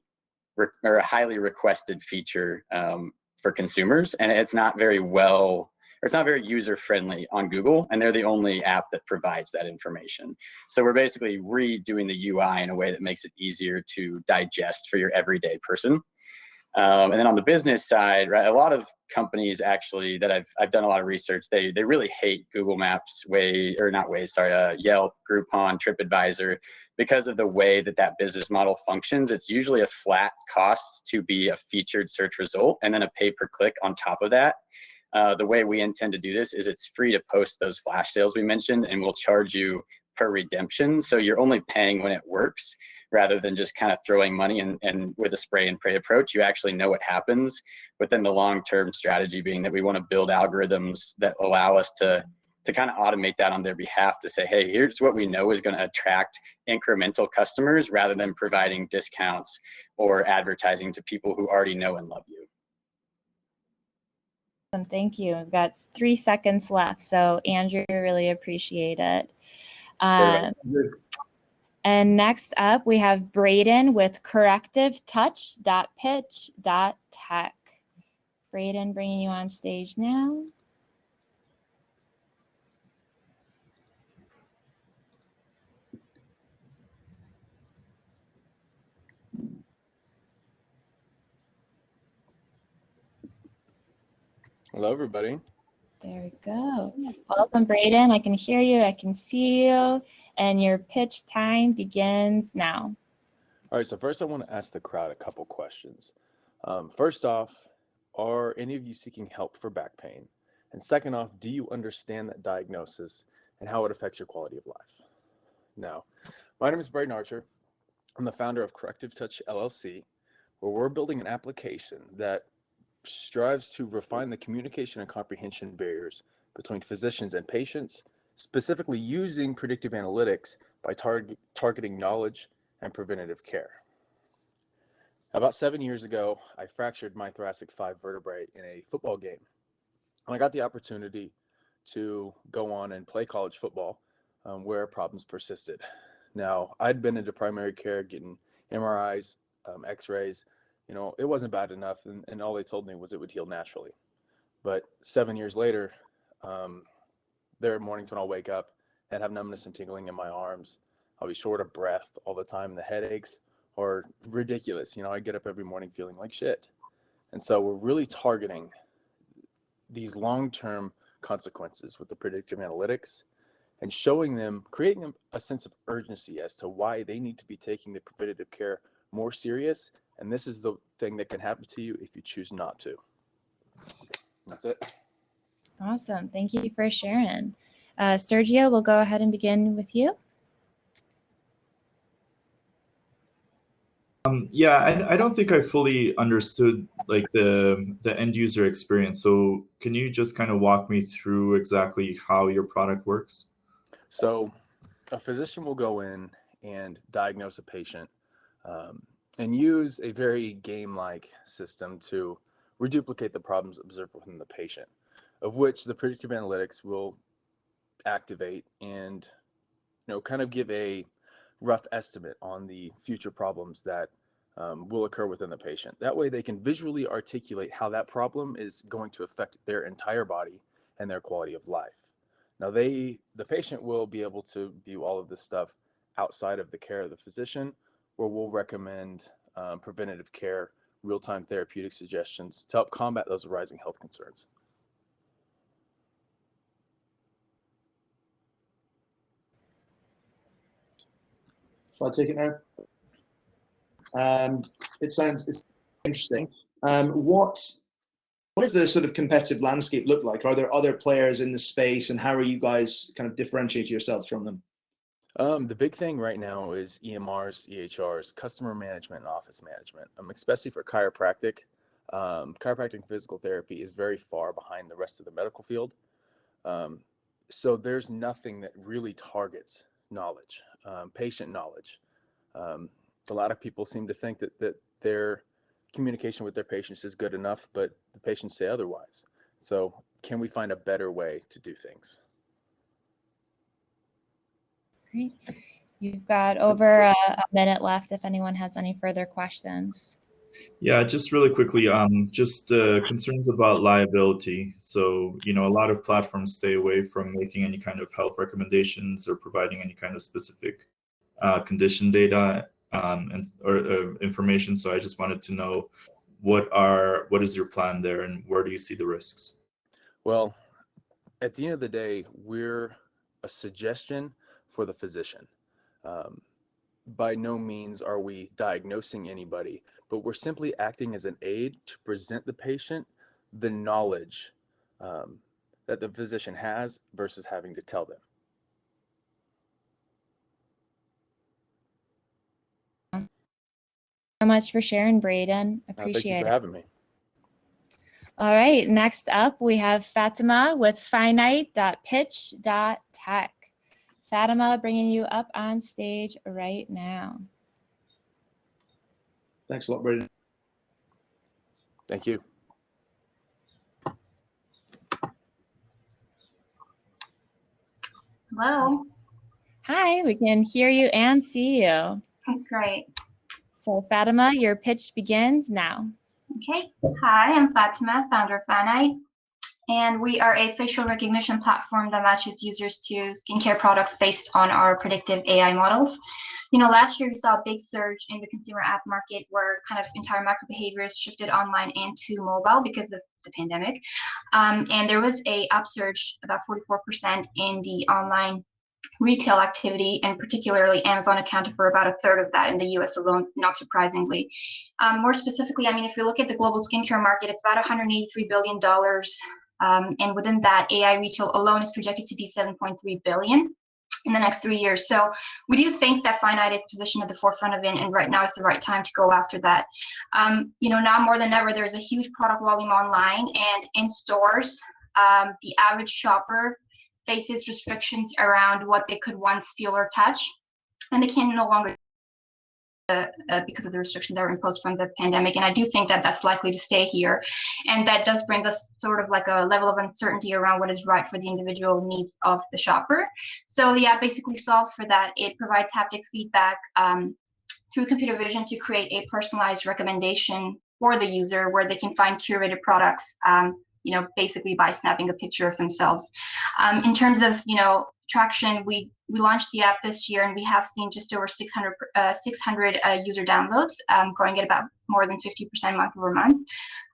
highly requested feature for consumers, and it's not very user friendly on Google, and they're the only app that provides that information. So we're basically redoing the UI in a way that makes it easier to digest for your everyday person. And then on the business side, right, a lot of companies actually that I've done a lot of research, they really hate Google Maps, Yelp, Groupon, TripAdvisor, because of the way that business model functions. It's usually a flat cost to be a featured search result and then a pay-per-click on top of that. The way we intend to do this is it's free to post those flash sales we mentioned, and we'll charge you per redemption. So you're only paying when it works, rather than just kind of throwing money and with a spray and pray approach. You actually know what happens. But then the long-term strategy being that we want to build algorithms that allow us to kind of automate that on their behalf, to say, hey, here's what we know is going to attract incremental customers, rather than providing discounts or advertising to people who already know and love you. Thank you. We've got 3 seconds left. So Andrew, really appreciate it. And next up, we have Braden with correctivetouch.pitch.tech. Braden, bringing you on stage now. Hello, everybody. There we go. Welcome, Braden. I can hear you. I can see you. And your pitch time begins now. All right, so first I want to ask the crowd a couple questions. First off, are any of you seeking help for back pain? And second off, do you understand that diagnosis and how it affects your quality of life? Now, my name is Braden Archer. I'm the founder of Corrective Touch LLC, where we're building an application that strives to refine the communication and comprehension barriers between physicians and patients specifically using predictive analytics by targeting knowledge and preventative care. About 7 years ago, I fractured my thoracic 5 vertebrae in a football game. And I got the opportunity to go on and play college football where problems persisted. Now, I'd been into primary care, getting MRIs, x-rays. It wasn't bad enough, and all they told me was it would heal naturally. But 7 years later, there are mornings when I'll wake up and have numbness and tingling in my arms. I'll be short of breath all the time. The headaches are ridiculous. I get up every morning feeling like shit. And so we're really targeting these long-term consequences with the predictive analytics and showing them, creating them a sense of urgency as to why they need to be taking the preventative care more serious. And this is the thing that can happen to you if you choose not to. That's it. Awesome. Thank you for sharing. Sergio, we'll go ahead and begin with you. Yeah, I don't think I fully understood like the end user experience. So can you just kind of walk me through exactly how your product works? So a physician will go in and diagnose a patient and use a very game-like system to reduplicate the problems observed within the patient, of which the predictive analytics will activate and kind of give a rough estimate on the future problems that will occur within the patient. That way they can visually articulate how that problem is going to affect their entire body and their quality of life. Now the patient will be able to view all of this stuff outside of the care of the physician, or we'll recommend preventative care, real-time therapeutic suggestions to help combat those arising health concerns. Shall I take it now? It's interesting. What does the sort of competitive landscape look like? Are there other players in the space, and how are you guys kind of differentiate yourselves from them? The big thing right now is EMRs, EHRs, customer management, and office management, especially for chiropractic. Chiropractic and physical therapy is very far behind the rest of the medical field. So there's nothing that really targets knowledge, patient knowledge. A lot of people seem to think that their communication with their patients is good enough, but the patients say otherwise. So can we find a better way to do things? Great. You've got over a minute left if anyone has any further questions. Yeah, just really quickly, just concerns about liability. So, a lot of platforms stay away from making any kind of health recommendations or providing any kind of specific condition data or information. So I just wanted to know what is your plan there, and where do you see the risks? Well, at the end of the day, we're a suggestion for the physician. By no means are we diagnosing anybody, but we're simply acting as an aid to present the patient the knowledge that the physician has versus having to tell them. Thank you so much for sharing, Braden. Appreciate it. Thank you for having me. All right, next up we have Fatima with Finite.Pitch.Tech. Fatima, bringing you up on stage right now. Thanks a lot, Braden. Thank you. Hello. Hi, we can hear you and see you. Great. So Fatima, your pitch begins now. Okay. Hi, I'm Fatima, founder of Finite, and we are a facial recognition platform that matches users to skincare products based on our predictive AI models. Last year we saw a big surge in the consumer app market where kind of entire micro behaviors shifted online and to mobile because of the pandemic. And there was a upsurge, about 44% in the online retail activity, and particularly Amazon accounted for about a third of that in the US alone, not surprisingly. More specifically, if you look at the global skincare market, it's about $183 billion. And within that, AI retail alone is projected to be $7.3 billion in the next 3 years. So we do think that Finite is positioned at the forefront of it, and right now is the right time to go after that. Now more than ever, there's a huge product volume online and in stores. The average shopper faces restrictions around what they could once feel or touch, and they can no longer because of the restrictions that were imposed from the pandemic. And I do think that that's likely to stay here. And that does bring us sort of like a level of uncertainty around what is right for the individual needs of the shopper. So the app basically solves for that. It provides haptic feedback through computer vision to create a personalized recommendation for the user where they can find curated products, basically by snapping a picture of themselves. In terms of, traction, we launched the app this year, and we have seen just over 600 user downloads, growing at about more than 50% month over month.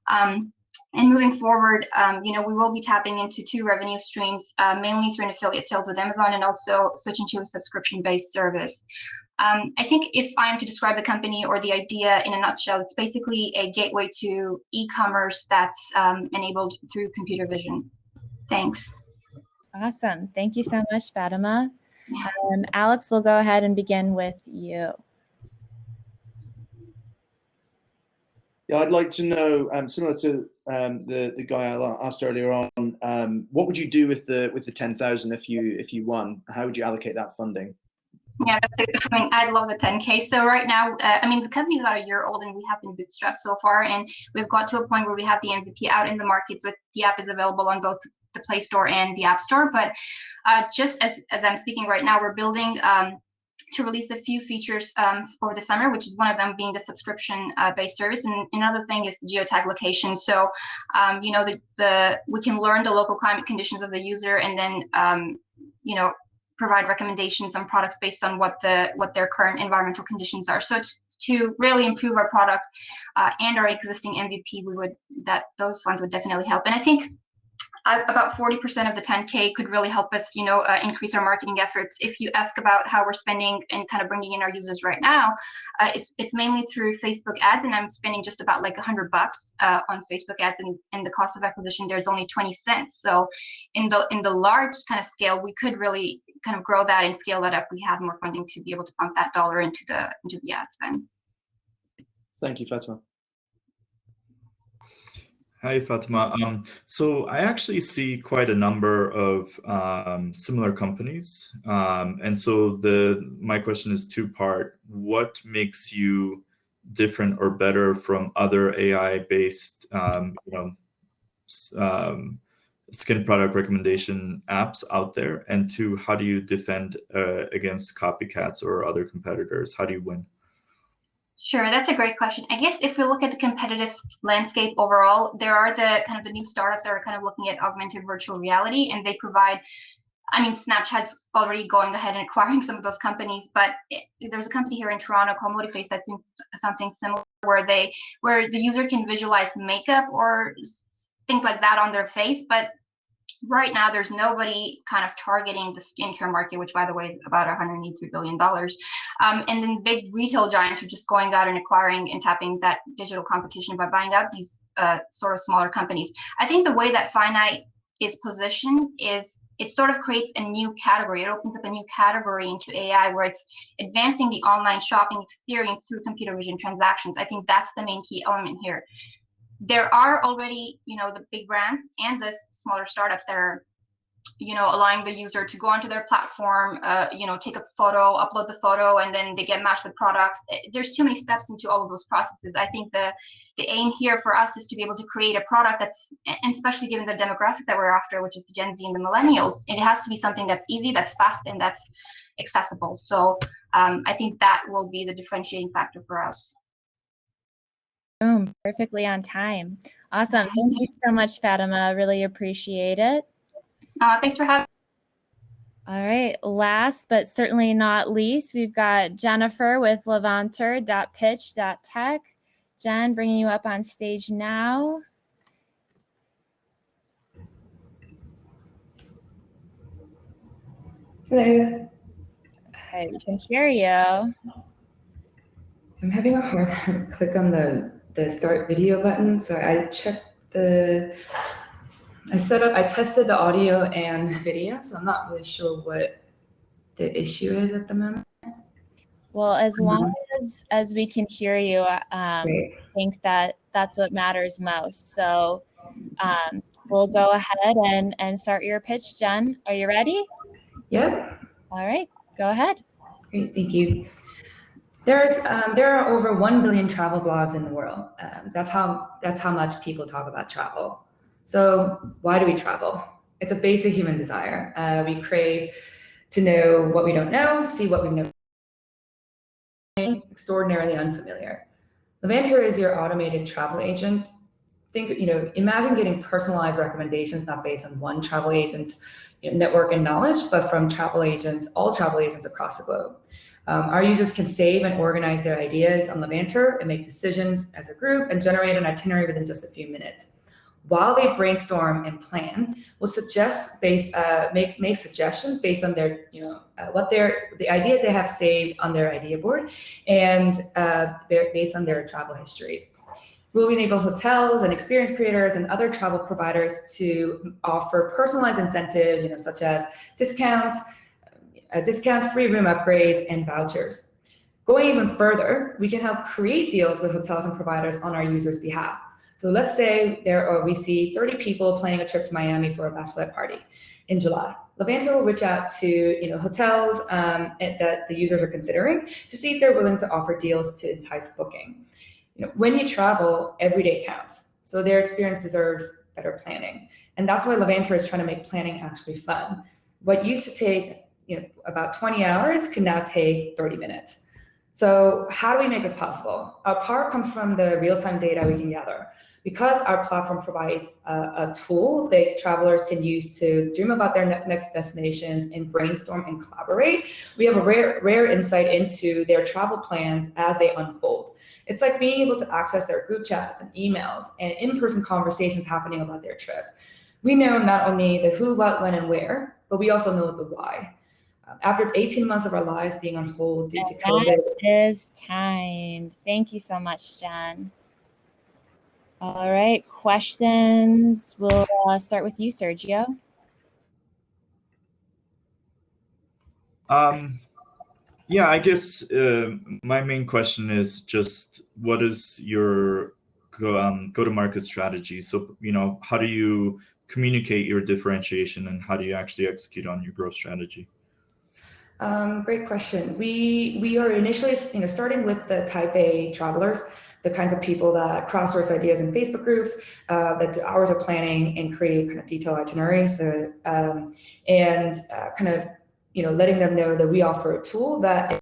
And moving forward, we will be tapping into 2 revenue streams, mainly through an affiliate sales with Amazon and also switching to a subscription-based service. I think if I am to describe the company or the idea in a nutshell, it's basically a gateway to e-commerce that's enabled through computer vision. Thanks. Awesome. Thank you so much, Fatima. Alex, we'll go ahead and begin with you. Yeah, I'd like to know, similar to the guy I asked earlier on, what would you do with the 10,000 if you won? How would you allocate that funding? Yeah, I love the 10K. So right now, the company is about a year old, and we have been bootstrapped so far, and we've got to a point where we have the MVP out in the market, so the app is available on both the Play Store and the App Store. But just as I'm speaking right now, we're building to release a few features over the summer, which is one of them being the subscription-based service, and another thing is the geotag location. So, we can learn the local climate conditions of the user, and then, provide recommendations on products based on what their current environmental conditions are. So to really improve our product and our existing MVP, those funds would definitely help. And I think about 40% of the 10K could really help us, increase our marketing efforts. If you ask about how we're spending and kind of bringing in our users right now, it's mainly through Facebook ads, and I'm spending just about like $100 on Facebook ads, and the cost of acquisition there is only 20 cents. So in the large kind of scale, we could really kind of grow that and scale that up. We have more funding to be able to pump that dollar into the ad spend. Thank you, Fatima. Hi, Fatima. So I actually see quite a number of similar companies. And so my question is 2-part. What makes you different or better from other AI-based skin product recommendation apps out there? And 2, how do you defend against copycats or other competitors? How do you win? Sure, that's a great question. I guess if we look at the competitive landscape overall, there are the new startups that are kind of looking at augmented virtual reality, and they provide, Snapchat's already going ahead and acquiring some of those companies, but there's a company here in Toronto called Motiface that's doing something similar where the user can visualize makeup or things like that on their face, but right now, there's nobody kind of targeting the skincare market, which, by the way, is about $183 billion. And then big retail giants are just going out and acquiring and tapping that digital competition by buying out these sort of smaller companies. I think the way that Finite is positioned is it sort of creates a new category. It opens up a new category into AI where it's advancing the online shopping experience through computer vision transactions. I think that's the main key element here. There are already, the big brands and the smaller startups that are, allowing the user to go onto their platform, take a photo, upload the photo, and then they get matched with products. There's too many steps into all of those processes. I think the aim here for us is to be able to create a product that's, and especially given the demographic that we're after, which is the Gen Z and the millennials, it has to be something that's easy, that's fast, and that's accessible. So I think that will be the differentiating factor for us. Boom, perfectly on time. Awesome. Thank you so much, Fatima. Really appreciate it. Thanks for having me. All right. Last but certainly not least, we've got Jennifer with Levonter, Pitch.Tech. Jen, bringing you up on stage now. Hello. Hi, we can hear you. I'm having a hard time click on the start video button. So I checked I tested the audio and video, so I'm not really sure what the issue is at the moment. Well, as long as we can hear you, I think that's what matters most. So we'll go ahead and start your pitch, Jen. Are you ready? Yep. All right, go ahead. Great, thank you. There are over 1 billion travel blogs in the world. That's how much people talk about travel. So why do we travel? It's a basic human desire. We crave to know what we don't know, see what we know, extraordinarily unfamiliar. Levonter is your automated travel agent. Imagine getting personalized recommendations not based on one travel agent's network and knowledge, but from all travel agents across the globe. Our users can save and organize their ideas on Levonter and make decisions as a group and generate an itinerary within just a few minutes. While they brainstorm and plan, we'll make suggestions based on their, the ideas they have saved on their idea board, and based on their travel history. We'll enable hotels and experience creators and other travel providers to offer personalized incentives, such as discounts, free room upgrades, and vouchers. Going even further, we can help create deals with hotels and providers on our users' behalf. So let's say we see 30 people planning a trip to Miami for a bachelorette party in July. Levonter will reach out to hotels that the users are considering to see if they're willing to offer deals to entice booking. When you travel, every day counts. So their experience deserves better planning. And that's why Levonter is trying to make planning actually fun. What used to take about 20 hours can now take 30 minutes. So how do we make this possible? Our power comes from the real-time data we can gather. Because our platform provides a tool that travelers can use to dream about their next destinations and brainstorm and collaborate, we have a rare insight into their travel plans as they unfold. It's like being able to access their group chats and emails and in-person conversations happening about their trip. We know not only the who, what, when, and where, but we also know the why. After 18 months of our lives being on hold due to COVID. That is time. Thank you so much, Jen. All right, questions. We'll start with you, Sergio. Yeah, I guess my main question is just what is your go-to-market strategy? So, how do you communicate your differentiation and how do you actually execute on your growth strategy? Great question. We are initially, starting with the type A travelers, the kinds of people that crowdsource ideas in Facebook groups, that do hours of planning and create kind of detailed itineraries. Letting them know that we offer a tool that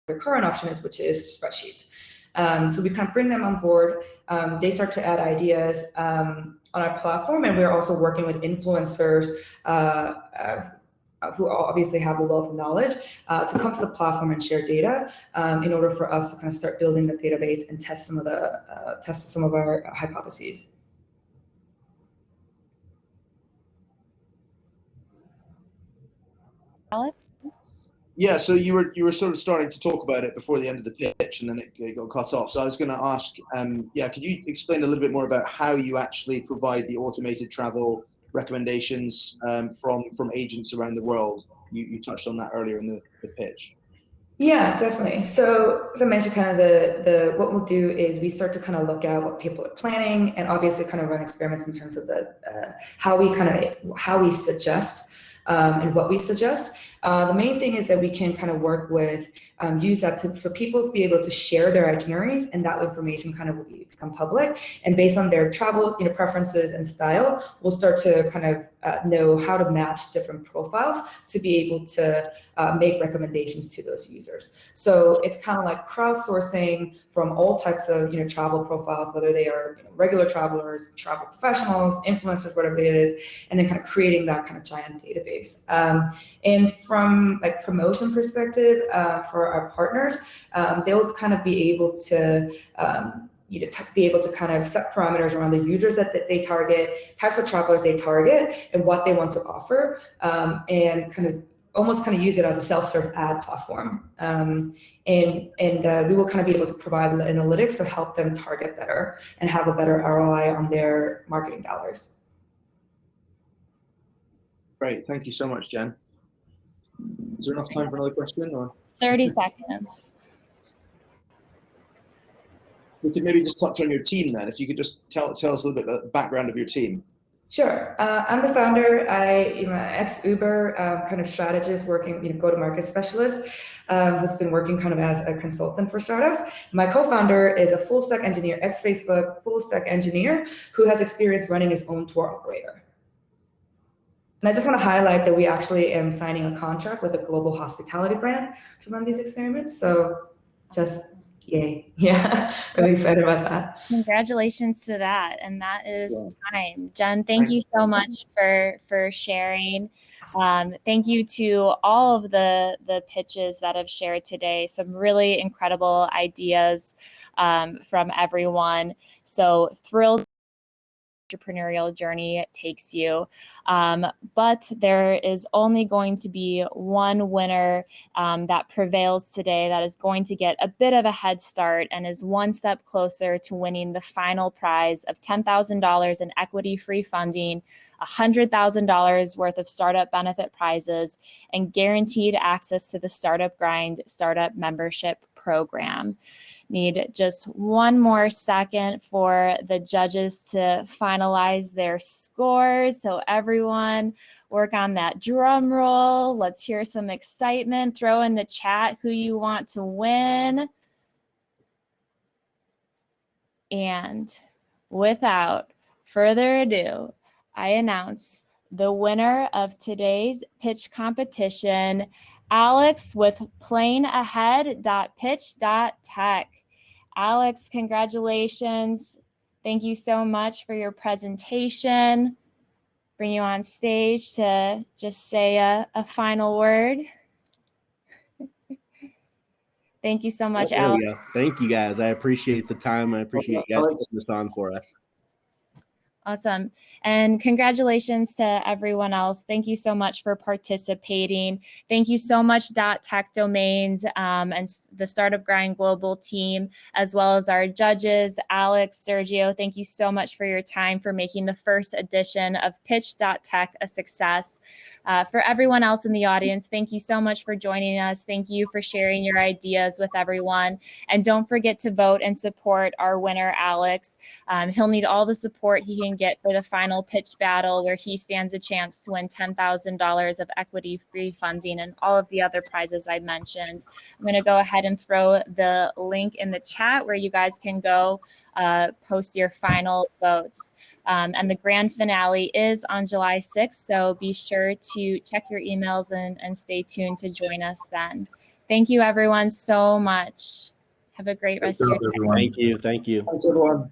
their current option is, which is spreadsheets. So we kind of bring them on board. They start to add ideas on our platform, and we're also working with influencers who obviously have a wealth of knowledge to come to the platform and share data in order for us to kind of start building the database and test some of our hypotheses. Alex? Yeah, so you were sort of starting to talk about it before the end of the pitch, and then it got cut off. So I was going to ask, could you explain a little bit more about how you actually provide the automated travel recommendations from agents around the world? You touched on that earlier in the pitch. Yeah, definitely. So as I mentioned, kind of what we'll do is we start to kind of look at what people are planning, and obviously kind of run experiments in terms of how we suggest and what we suggest. The main thing is that we can kind of work with, use that so people be able to share their itineraries, and that information kind of will become public. And based on their travel, preferences and style, we'll start to kind of know how to match different profiles to be able to make recommendations to those users. So it's kind of like crowdsourcing from all types of travel profiles, whether they are regular travelers, travel professionals, influencers, whatever it is, and then kind of creating that kind of giant database. And from like promotion perspective, for our partners, they'll kind of be able to kind of set parameters around the users that they target, types of travelers they target, and what they want to offer, and kind of use it as a self-serve ad platform. We will kind of be able to provide analytics to help them target better and have a better ROI on their marketing dollars. Great, thank you so much, Jen. Is there enough time for another question? Or 30 seconds. we could maybe just touch on your team then. If you could just tell us a little bit about the background of your team. Sure. I'm the founder. I'm an ex-Uber kind of strategist working, go-to-market specialist who's been working kind of as a consultant for startups. My co-founder is a full-stack engineer, ex-Facebook full-stack engineer who has experience running his own tour operator. And I just want to highlight that we actually am signing a contract with a global hospitality brand to run these experiments. So just yay. Yeah, really excited about that. Congratulations to that. And that is time. Jen, thank you so much for sharing. Thank you to all of the pitches that have shared today. Some really incredible ideas from everyone. So thrilled entrepreneurial journey takes you. But there is only going to be one winner that prevails today that is going to get a bit of a head start and is one step closer to winning the final prize of $10,000 in equity-free funding, $100,000 worth of startup benefit prizes, and guaranteed access to the Startup Grind startup membership program. Need just one more second for the judges to finalize their scores. So everyone work on that drum roll. Let's hear some excitement. Throw in the chat who you want to win. And without further ado, I announce the winner of today's pitch competition, Alex with PlaneAhead.Pitch.Tech. Alex, congratulations. Thank you so much for your presentation. Bring you on stage to just say a final word. Thank you so much, Alex. Thank you, guys. I appreciate the time. I appreciate you guys putting this on for us. Awesome. And congratulations to everyone else. Thank you so much for participating. Thank you so much, .Tech Domains and the Startup Grind Global team, as well as our judges, Alex, Sergio. Thank you so much for your time for making the first edition of Pitch.Tech a success. For everyone else in the audience, thank you so much for joining us. Thank you for sharing your ideas with everyone. And don't forget to vote and support our winner, Alex. He'll need all the support he can get for the final pitch battle, where he stands a chance to win $10,000 of equity-free funding and all of the other prizes I mentioned. I'm going to go ahead and throw the link in the chat where you guys can go post your final votes. And the grand finale is on July 6th, so be sure to check your emails and stay tuned to join us then. Thank you, everyone, so much. Have a great rest of your day. Thank you. Thank you. Thanks, everyone.